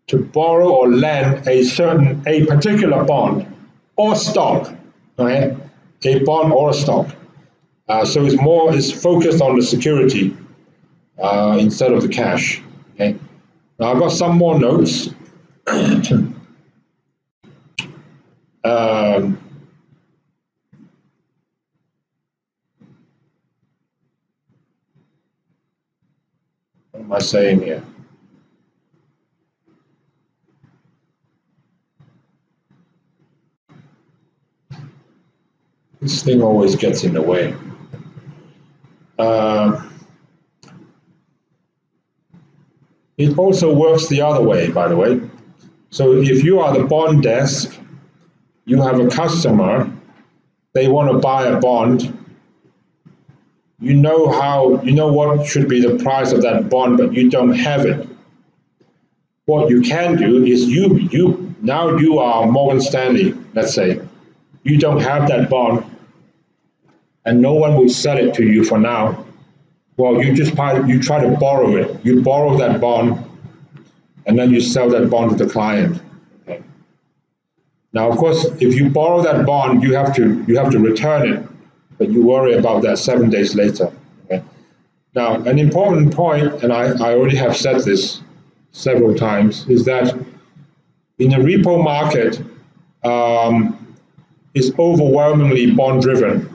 [SPEAKER 1] to borrow or lend a particular bond or stock, right? A bond or a stock. So it's focused on the security instead of the cash. Okay. Now I've got some more notes. What am I saying here? This thing always gets in the way. It also works the other way, by the way. So if you are the bond desk, you have a customer, they want to buy a bond, you know what should be the price of that bond, but you don't have it. What you can do is now you are Morgan Stanley, let's say. You don't have that bond, and no one will sell it to you for now. Well, you try to borrow it. You borrow that bond, and then you sell that bond to the client. Okay. Now, of course, if you borrow that bond, you have to return it, but you worry about that 7 days later. Okay. Now, an important point, and I already have said this several times, is that in the repo market, is overwhelmingly bond-driven.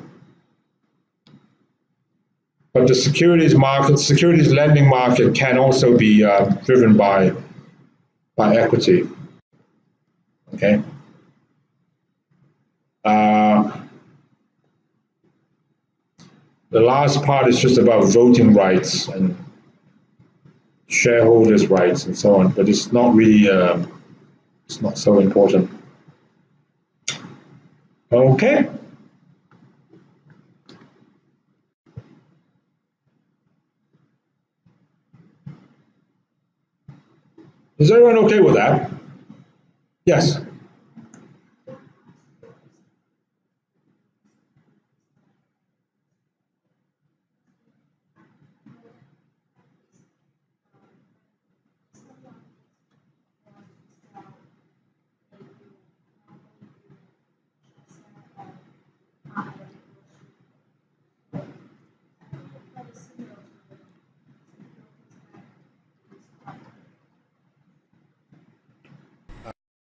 [SPEAKER 1] But the securities lending market can also be driven by equity. Okay. The last part is just about voting rights and shareholders' rights and so on, but it's not really, it's not so important. Okay. Is everyone okay with that? Yes.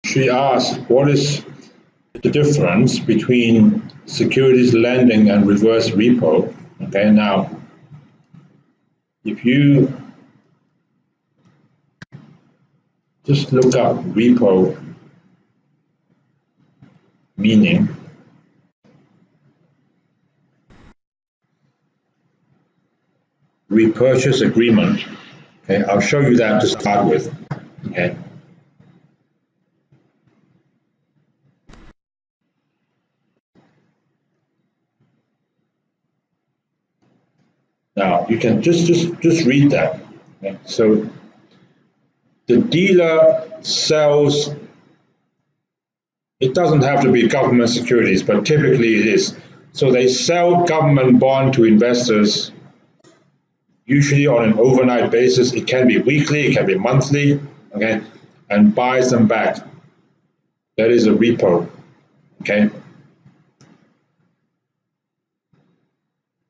[SPEAKER 1] She asked, what is the difference between securities lending and reverse repo? Okay, now, if you just look up repo meaning, repurchase agreement, okay, I'll show you that to start with, okay. Now, you can just read that. Okay? So, the dealer sells, it doesn't have to be government securities, but typically it is. So they sell government bond to investors usually on an overnight basis. It can be weekly, it can be monthly, okay, and buys them back. That is a repo, okay.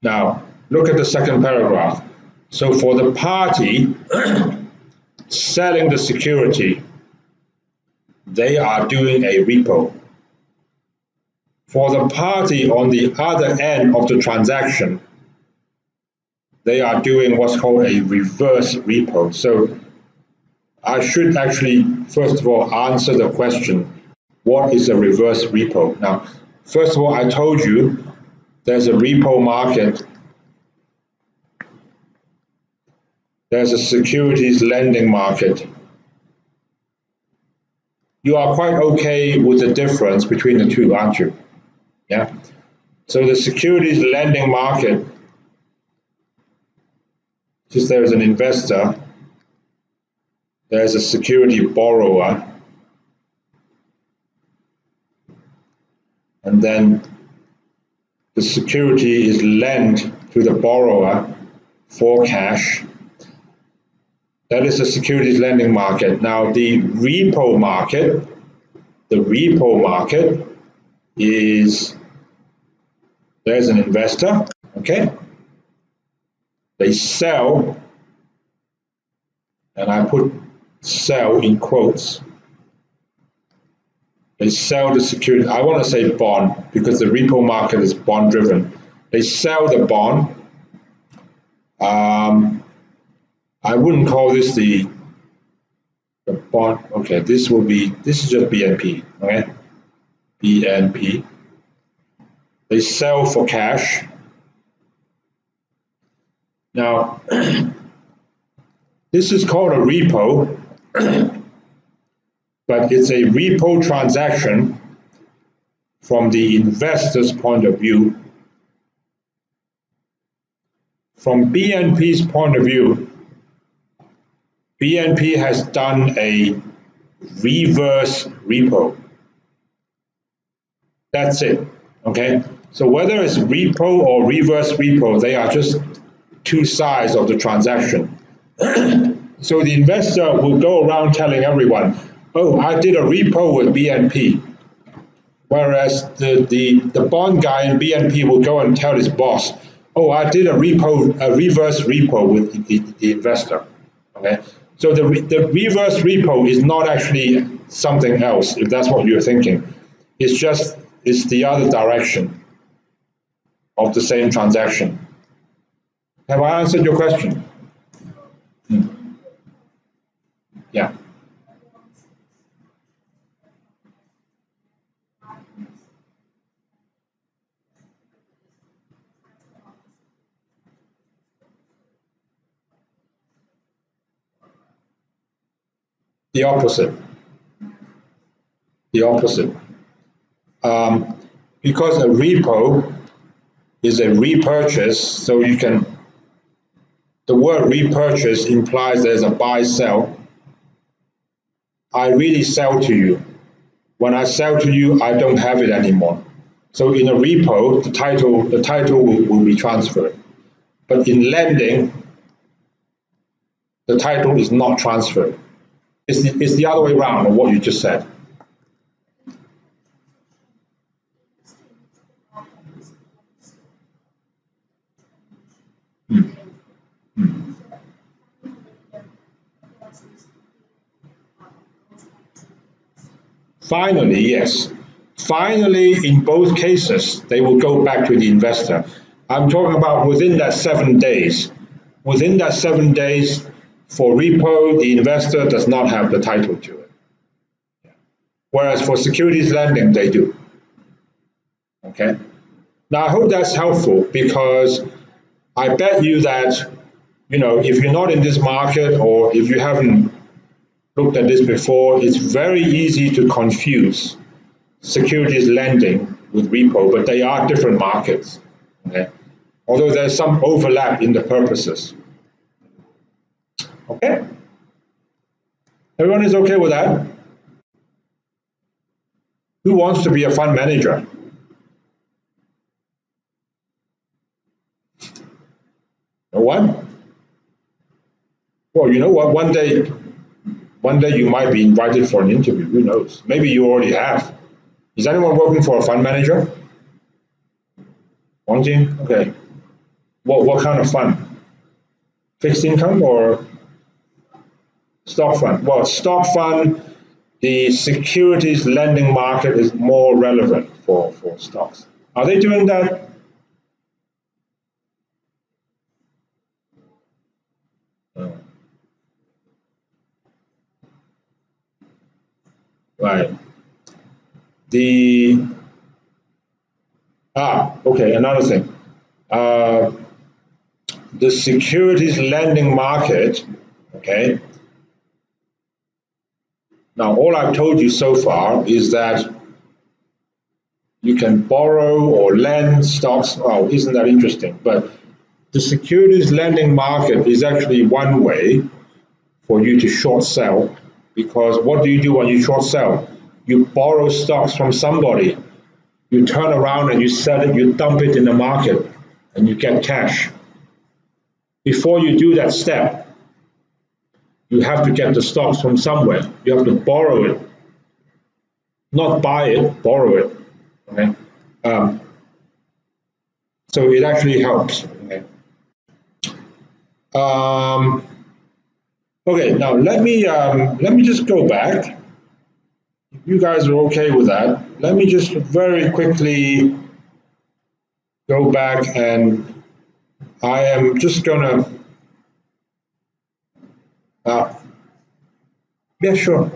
[SPEAKER 1] Now, look at the second paragraph. So for the party selling the security, they are doing a repo. For the party on the other end of the transaction, they are doing what's called a reverse repo. So I should actually, first of all, answer the question, what is a reverse repo? Now, first of all, I told you there's a repo market, there's a securities lending market. You are quite okay with the difference between the two, aren't you? Yeah. So the securities lending market, just there is an investor, there's a security borrower, and then the security is lent to the borrower for cash. That is the securities lending market. Now the repo market is, there's an investor, okay? They sell, and I put sell in quotes. They sell the security. I want to say bond because the repo market is bond driven. They sell the bond. I wouldn't call this the bond. Okay, this is just BNP. Okay, BNP. They sell for cash. Now, this is called a repo, but it's a repo transaction from the investor's point of view. From BNP's point of view, BNP has done a reverse repo. That's it, okay? So whether it's repo or reverse repo, they are just two sides of the transaction. So the investor will go around telling everyone, oh, I did a repo with BNP. Whereas the bond guy in BNP will go and tell his boss, oh, I did a reverse repo with the investor, okay? So the reverse repo is not actually something else, if that's what you're thinking. It's the other direction of the same transaction. Have I answered your question? Yeah. The opposite. The opposite. Because a repo is a repurchase, so you can, the word repurchase implies there's a buy-sell. I really sell to you. When I sell to you, I don't have it anymore. So in a repo, the title will be transferred. But in lending, the title is not transferred. It's the other way around of what you just said. Finally, yes. Finally, in both cases, they will go back to the investor. I'm talking about within that 7 days. Within that 7 days, for repo, the investor does not have the title to it. Whereas for securities lending, they do. Okay? Now, I hope that's helpful because I bet you that, if you're not in this market or if you haven't looked at this before, it's very easy to confuse securities lending with repo, but they are different markets. Okay? Although there's some overlap in the purposes. Okay? Everyone is okay with that? Who wants to be a fund manager? No one? Well, you know what? One day you might be invited for an interview. Who knows? Maybe you already have. Is anyone working for a fund manager? Wang Jing? Okay. What kind of fund? Fixed income or stock fund? Well, stock fund, the securities lending market is more relevant for stocks. Are they doing that? Uh, right. The okay. Another thing. Uh, the securities lending market. Okay. Now, all I've told you so far is that you can borrow or lend stocks. Oh, isn't that interesting? But the securities lending market is actually one way for you to short sell, because what do you do when you short sell? You borrow stocks from somebody, you turn around and you sell it, you dump it in the market, and you get cash. Before you do that step, you have to get the stocks from somewhere. You have to borrow it, not buy it, borrow it. Okay? Um, so it actually helps. Okay? Um, okay, now let me just go back. If you guys are okay with that, let me just very quickly go back, and I am just gonna, uh, yeah, sure.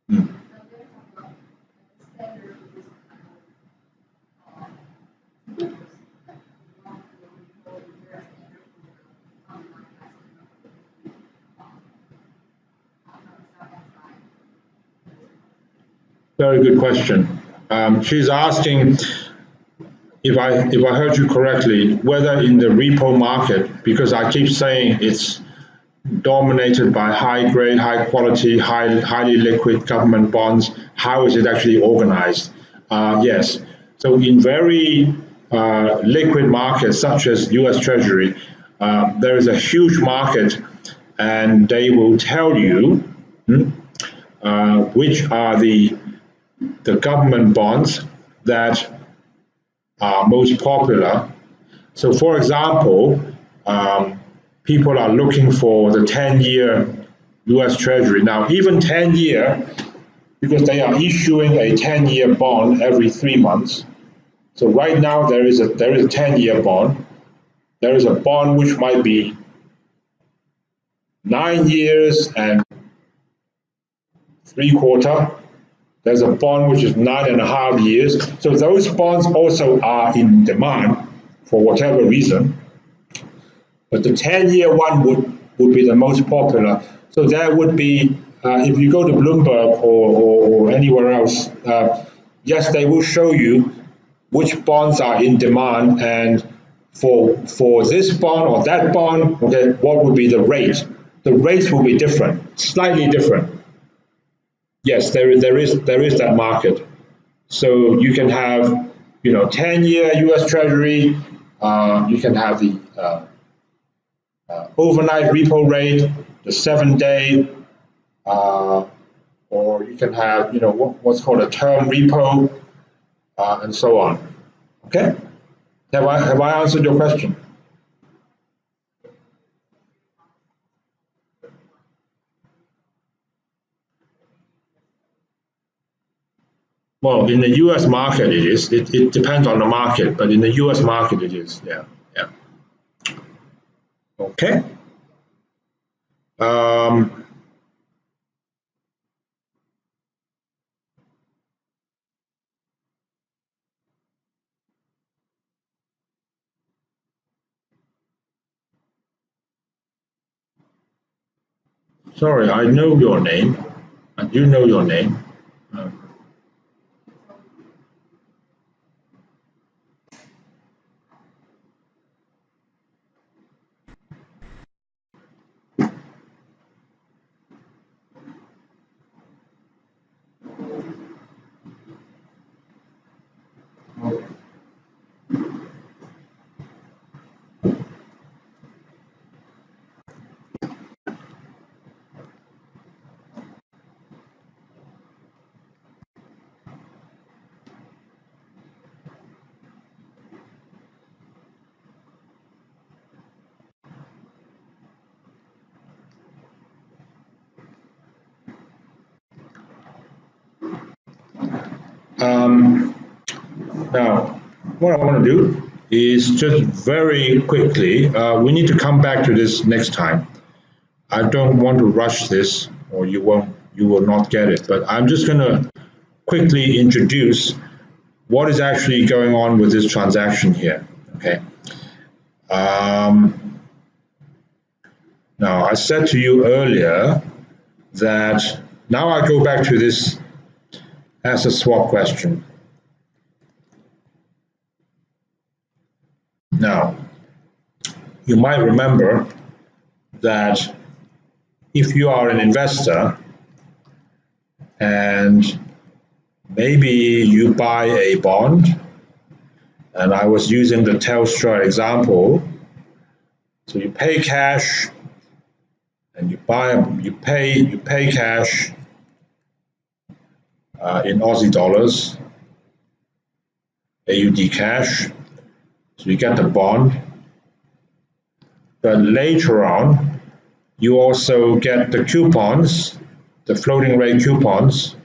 [SPEAKER 1] Hmm. Very good question. She's asking if I heard you correctly, whether in the repo market, because I keep saying it's dominated by high grade, high quality, highly liquid government bonds, how is it actually organized? Yes. So in very liquid markets such as US Treasury, there is a huge market, and they will tell you which are the government bonds that are most popular. So, for example, people are looking for the 10-year US Treasury. Now, even 10-year, because they are issuing a 10-year bond every 3 months. So right now there is a 10-year bond. There is a bond which might be 9 years and three quarter. There's a bond which is 9.5 years. So those bonds also are in demand for whatever reason. But the 10-year one would be the most popular. So there would be, if you go to Bloomberg or anywhere else, yes, they will show you which bonds are in demand, and for this bond or that bond, okay, what would be the rate? The rates will be different, slightly different. Yes, there is that market. So you can have, 10-year US Treasury. You can have the overnight repo rate, the 7-day, uh, or you can have, what's called a term repo, and so on. Okay? Have I answered your question? Well, in the U.S. market, it is. It depends on the market, but in the U.S. market, it is. Yeah, yeah. Okay. Um, sorry, I know your name. I do know your name. Uh, Now, what I want to do is just very quickly, we need to come back to this next time. I don't want to rush this, or you will not get it. But I'm just going to quickly introduce what is actually going on with this transaction here. Okay. Now, I said to you earlier that now I go back to this asset swap question. Now, you might remember that if you are an investor and maybe you buy a bond, and I was using the Telstra example, so you pay cash and you pay cash in Aussie dollars, AUD cash, so you get the bond. But later on, you also get the coupons, the floating rate coupons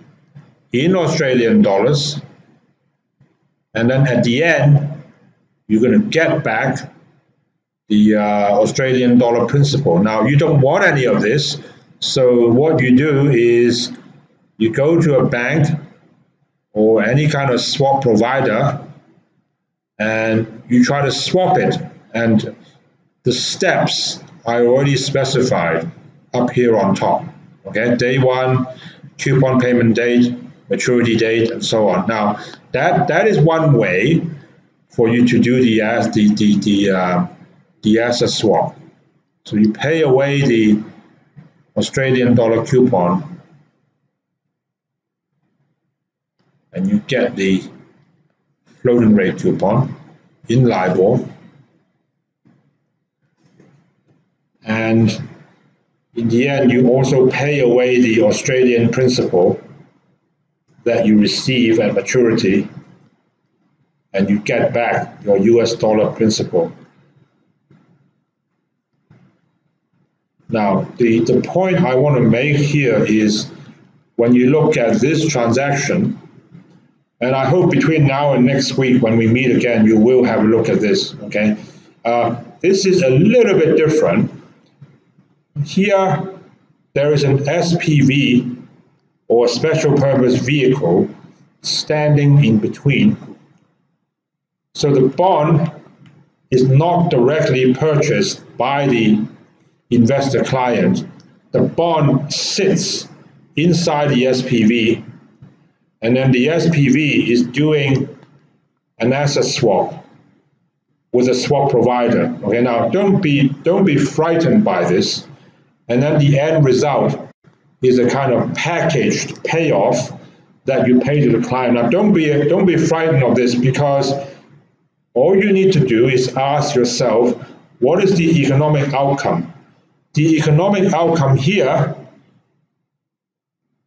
[SPEAKER 1] in Australian dollars. And then at the end, you're going to get back the Australian dollar principal. Now, you don't want any of this. So what you do is you go to a bank or any kind of swap provider and you try to swap it. And the steps are already specified up here on top. Okay, day one, coupon payment date, maturity date, and so on. Now, that is one way for you to do the asset swap. So you pay away the Australian dollar coupon, and you get the floating rate coupon in LIBOR. And in the end, you also pay away the Australian principal that you receive at maturity, and you get back your US dollar principal. Now, the point I want to make here is when you look at this transaction, and I hope between now and next week when we meet again, you will have a look at this, okay? This is a little bit different. Here, there is an SPV or special purpose vehicle standing in between. So the bond is not directly purchased by the investor client. The bond sits inside the SPV, and then the SPV is doing an asset swap with a swap provider. Okay, now don't be frightened by this. And then the end result is a kind of packaged payoff that you pay to the client. Now don't be frightened of this, because all you need to do is ask yourself, what is the economic outcome? The economic outcome here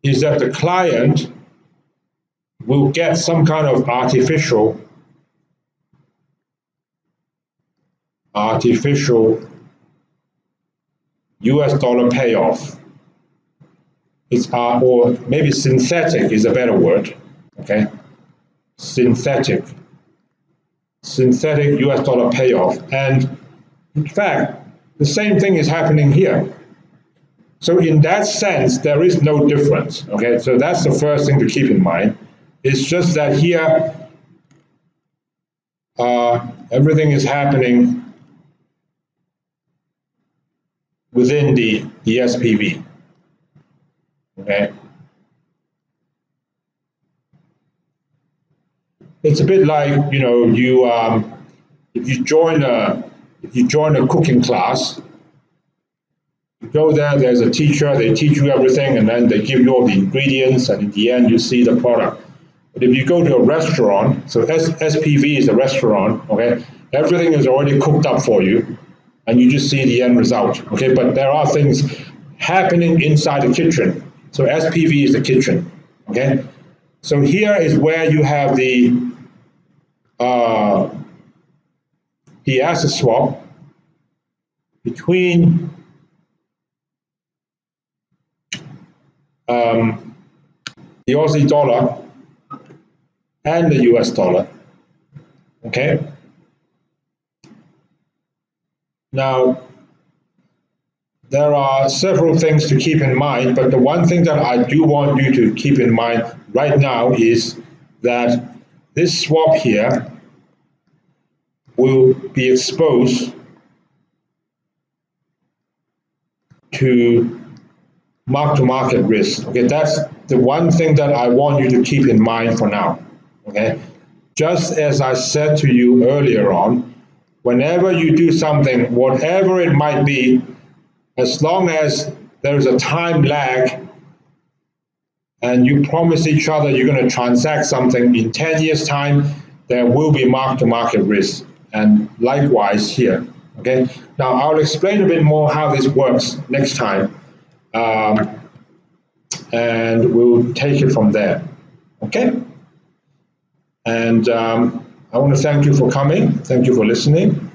[SPEAKER 1] is that the client will get some kind of artificial US dollar payoff. It's or maybe synthetic is a better word, okay? Synthetic US dollar payoff. And in fact, the same thing is happening here. So in that sense, there is no difference, okay? So that's the first thing to keep in mind. It's just that here, everything is happening within the SPV, okay? It's a bit like, you know, if you join a cooking class, you go there, there's a teacher, they teach you everything, and then they give you all the ingredients, and in the end, you see the product. But if you go to a restaurant, so SPV is a restaurant, okay, everything is already cooked up for you, and you just see the end result, okay? But there are things happening inside the kitchen. So SPV is the kitchen, okay? So here is where you have the asset swap between the Aussie dollar and the US dollar. Okay? Now, there are several things to keep in mind, but the one thing that I do want you to keep in mind right now is that this swap here will be exposed to mark-to-market risk. Okay, that's the one thing that I want you to keep in mind for now. Okay, just as I said to you earlier on, whenever you do something, whatever it might be, as long as there is a time lag and you promise each other you're going to transact something in 10 years' time, there will be mark-to-market risk. And likewise here. Okay. Now I'll explain a bit more how this works next time, and we'll take it from there. Okay. And I want to thank you for coming. Thank you for listening.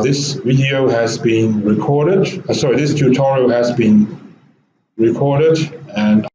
[SPEAKER 1] This video has been recorded. This tutorial has been recorded, and